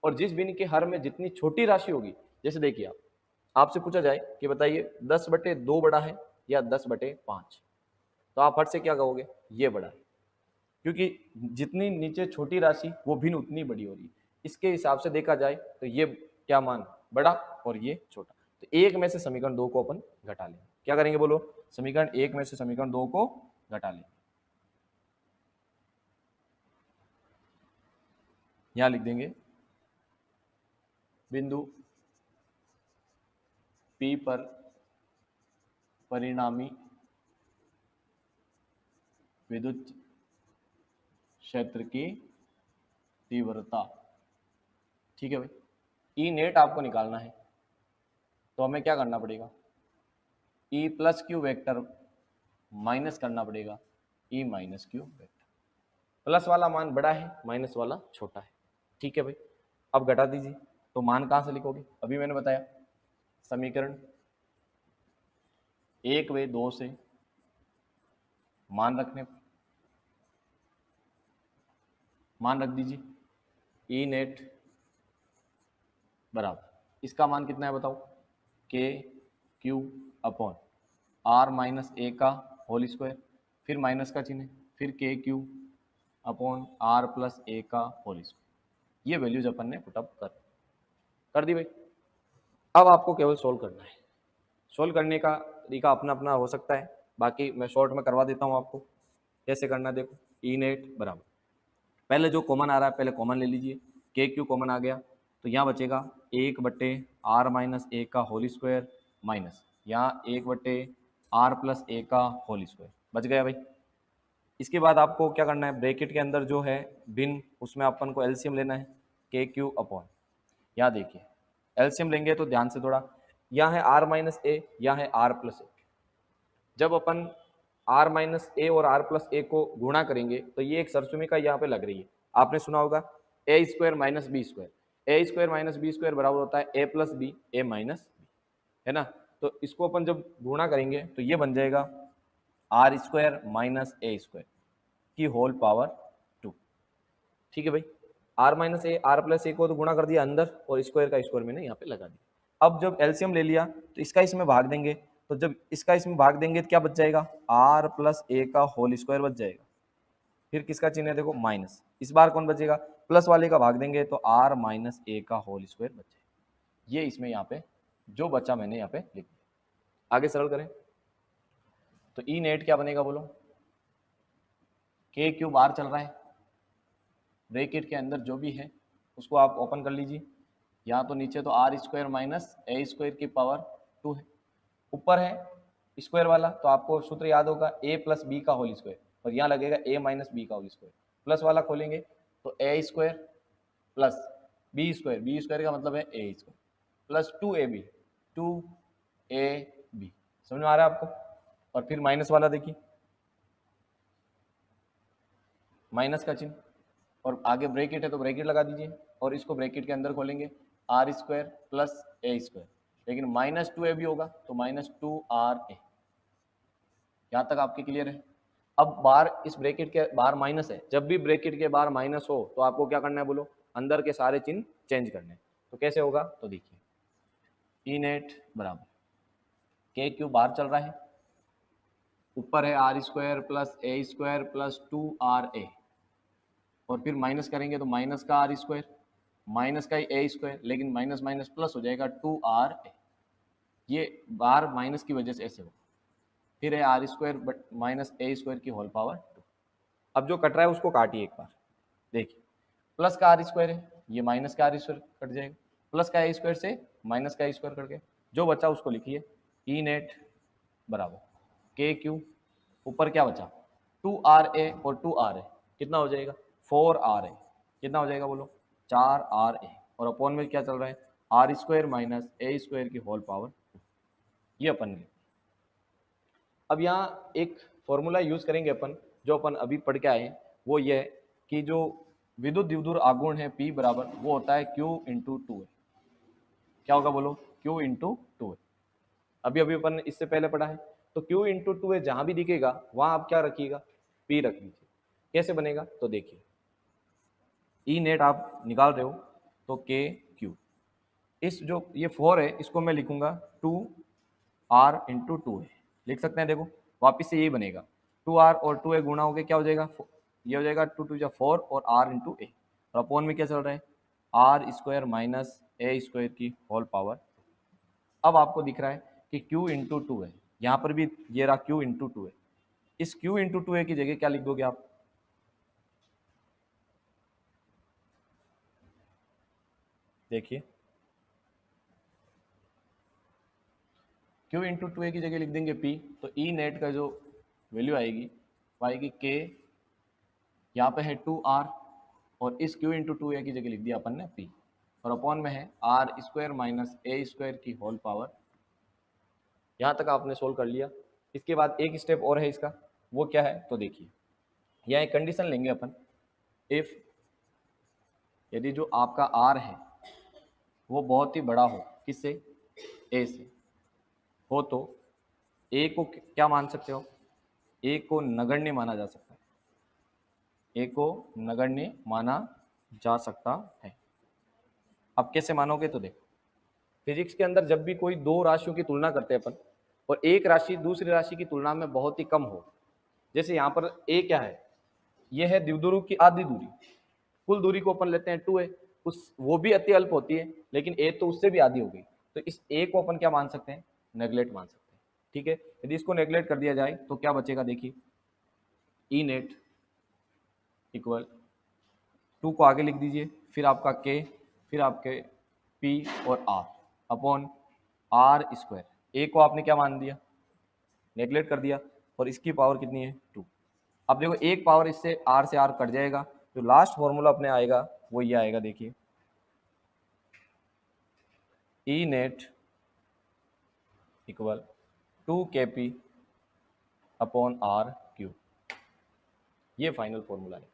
और जिस भिन्न के हर में जितनी छोटी राशि होगी, जैसे देखिए आप आपसे पूछा जाए कि बताइए 10/2 बड़ा है या 10/5, तो आप हट से क्या कहोगे, ये बड़ा है, क्योंकि जितनी नीचे छोटी राशि वो भिन्न उतनी बड़ी हो रही है। इसके हिसाब से देखा जाए तो ये क्या मान बड़ा और ये छोटा, तो एक में से समीकरण 2 को अपन घटा लेंगे। क्या करेंगे बोलो, समीकरण 1 में से समीकरण 2 को घटा लेंगे। यहां लिख देंगे बिंदु P पर परिणामी विद्युत क्षेत्र की तीव्रता। ठीक है भाई, ई नेट आपको निकालना है तो हमें क्या करना पड़ेगा, E plus Q vector minus करना पड़ेगा E minus Q vector. Plus वाला मान बड़ा है, माइनस वाला छोटा है। ठीक है भाई, अब घटा दीजिए, तो मान कहां से लिखोगे, अभी मैंने बताया समीकरण 1 व 2 से मान रख दीजिए। ई नेट बराबर, इसका मान कितना है बताओ, के क्यू अपॉन आर माइनस ए का होल स्क्वायर, फिर माइनस का चिन्ह, फिर के क्यू अपॉन आर प्लस ए का होल स्क्वायर। ये वैल्यूज अपन ने पुटअप कर दी भाई। अब आपको केवल सोल्व करना है। सोल्व करने का तरीका अपना अपना हो सकता है, बाकी मैं शॉर्ट में करवा देता हूँ आपको कैसे करना। देखो ई नेट बराबर, पहले जो कॉमन आ रहा है पहले कॉमन ले लीजिए, के क्यू कॉमन आ गया तो यहाँ बचेगा 1/r माइनस ए का होल स्क्वायर माइनस यहाँ 1/r प्लस ए का होल स्क्वायर, बच गया भाई। इसके बाद आपको क्या करना है, ब्रैकेट के अंदर जो है भिन्न, उसमें अपन को एलसीएम लेना है, के क्यू अपॉन, यहाँ देखिए एलसीएम लेंगे तो ध्यान से थोड़ा, यहाँ है आर माइनस ए, यहाँ है आर प्लस ए। जब अपन आर माइनस ए और आर प्लस ए को गुणा करेंगे तो ये एक सरसुमिका यहाँ पे लग रही है, आपने सुना होगा ए स्क्वायर माइनस बी स्क्वायर, ए स्क्वायर माइनस बी स्क्वायर बराबर होता है ए प्लस बी, ए माइनस बी, है ना। तो इसको अपन जब गुणा करेंगे तो ये बन जाएगा R square minus A square की होल पावर 2। ठीक है भाई, R minus A R plus A को तो गुणा कर दिया अंदर, और स्क्वायर का स्क्वायर मैंने यहाँ पे लगा दिया। अब जब एलसीएम ले लिया तो इसका इसमें भाग देंगे, तो जब इसका इसमें भाग देंगे तो क्या बच जाएगा, आर प्लस ए का होल स्क्वायर बच जाएगा। फिर किसका चिन्ह है देखो माइनस, इस बार कौन बचेगा, प्लस वाले का भाग देंगे तो आर माइनस ए का होल स्क्वायर बच जाएगा। ये इसमें यहाँ पे जो बचा मैंने यहाँ पे लिख दिया। आगे सरल करें तो ई नेट क्या बनेगा बोलो, के क्यूब आर चल रहा है, ब्रैकेट के अंदर जो भी है उसको आप ओपन कर लीजिए, यहाँ तो नीचे तो R square minus A square की पावर 2 है, ऊपर है स्क्वायर वाला तो आपको सूत्र याद होगा ए प्लस बी का होल स्क्वायर, और यहाँ लगेगा ए माइनस बी का होल स्क्वायर। प्लस वाला खोलेंगे तो A square plus B square, B square का मतलब है ए स्क्वायर, प्लस 2ab, 2ab, समझ में आ रहा है आपको। और फिर माइनस वाला देखिए, माइनस का चिन्ह, और आगे ब्रैकेट है तो ब्रैकेट लगा दीजिए, और इसको ब्रैकेट के अंदर खोलेंगे R square plus A square, लेकिन माइनस 2ab होगा तो माइनस 2ra। यहाँ तक आपके क्लियर है। अब बार इस ब्रैकेट के बाहर माइनस है, जब भी ब्रैकेट के बाहर माइनस हो तो आपको क्या करना है बोलो, अंदर के सारे चिन्ह चेंज करने हैं। तो कैसे होगा, तो देखिए ई नेट बराबर के क्यूब बाहर चल रहा है, ऊपर है R square plus A square plus 2ra, और फिर माइनस करेंगे तो माइनस का आर स्क्वायर माइनस का ही ए स्क्वायर, लेकिन माइनस माइनस प्लस हो जाएगा 2ra, ये बार माइनस की वजह से ऐसे होगा। फिर है R square but minus A square की होल पावर 2। अब जो कट रहा है उसको काटिए एक बार, देखिए प्लस का आर स्क्वायर है, ये माइनस का आर स्क्वायर कट जाएगा, प्लस का ए स्क्वायर से माइनस का ए स्क्वायर कट गया, जो बचा उसको लिखिए ई नेट बराबर के क्यू, ऊपर क्या बचा 2ra और 2ra, कितना हो जाएगा 4ra, कितना हो जाएगा बोलो 4ra, और अपॉन में क्या चल रहा है R square minus A square की होल पावर 2, ये अपन ने। अब यहाँ एक फॉर्मूला यूज करेंगे अपन, जो अपन अभी पढ़ के आए, वो ये है कि जो विद्युत द्विध्रुव आघूर्ण है P बराबर वो होता है Q इंटू 2 है। क्या होगा बोलो, Q इंटू 2 है। अभी अभी अपन इससे पहले पढ़ा है, तो Q इंटू 2 है जहां भी दिखेगा वहां आप क्या रखिएगा, P रख लीजिए। कैसे बनेगा तो देखिए, ई नेट आप निकाल रहे हो तो के क्यू, इस जो ये 4 है इसको मैं लिखूंगा 2r इंटू 2 है, लिख सकते हैं। देखो वापिस से यही बनेगा 2r और 2a गुणा हो गया, क्या हो जाएगा ये हो जाएगा 2 2 4 और r इंटू ए, और अपॉन में क्या चल रहा है R square minus A square की होल पावर। अब आपको दिख रहा है कि q इंटू 2 है, यहाँ पर भी ये रहा q इंटू 2 है, इस q इंटू 2 की जगह क्या लिख दोगे आप, देखिए q इंटू 2 की जगह लिख देंगे p, तो ई नेट का जो वैल्यू आएगी वो आएगी k, यहाँ पे है 2r, और इस q इंटू 2a की जगह लिख दिया अपन ने p, और अपॉन में है R square minus A square की होल पावर। यहाँ तक आपने सोल्व कर लिया। इसके बाद एक स्टेप और है इसका, वो क्या है तो देखिए, यहाँ एक कंडीशन लेंगे अपन, इफ यदि जो आपका r है वो बहुत ही बड़ा हो, किससे, a से हो, तो a को क्या मान सकते हो, a को नगण्य माना जा सकता है, a को नगण्य माना जा सकता है। अब कैसे मानोगे तो देखो, फिजिक्स के अंदर जब भी कोई दो राशियों की तुलना करते हैं अपन, और एक राशि दूसरी राशि की तुलना में बहुत ही कम हो, जैसे यहाँ पर a क्या है, ये है द्विध्रुव की आधी दूरी, कुल दूरी को अपन लेते हैं 2 है, उस वो भी अति अल्प होती है, लेकिन a तो उससे भी आधी हो गई, तो इस a को अपन क्या मान सकते हैं, नेग्लेक्ट मान सकते हैं। ठीक है, यदि इसको नेग्लेक्ट कर दिया जाए तो क्या बचेगा, देखिए ई नेट इक्वल 2 को आगे लिख दीजिए, फिर आपका k, फिर आपके p और r upon R square, a को आपने क्या मान दिया, नेग्लेक्ट कर दिया, और इसकी पावर कितनी है 2। अब देखो एक पावर इससे आर से आर कट जाएगा, जो लास्ट फॉर्मूला अपने आएगा वो ये आएगा, देखिए E net equal 2kp upon R cube, ये फाइनल फॉर्मूला है।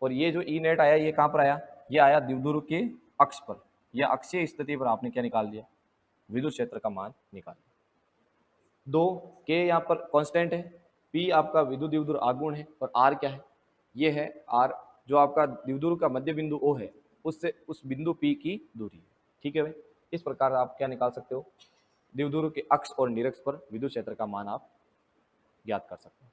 और ये जो ई नेट आया ये कहाँ पर आया, ये आया द्विध्रुव के अक्ष पर या अक्षीय स्थिति पर आपने क्या निकाल दिया, विद्युत क्षेत्र का मान निकाल दिया। 2 के यहाँ पर कांस्टेंट है, पी आपका विद्युत द्विध्रुव आगुण है, और आर क्या है, ये है आर जो आपका द्विध्रुव का मध्य बिंदु ओ है, उससे उस बिंदु पी की दूरी है। ठीक है भाई, इस प्रकार आप क्या निकाल सकते हो, द्विध्रुव के अक्ष और निरक्ष पर विद्युत क्षेत्र का मान आप ज्ञात कर सकते हैं।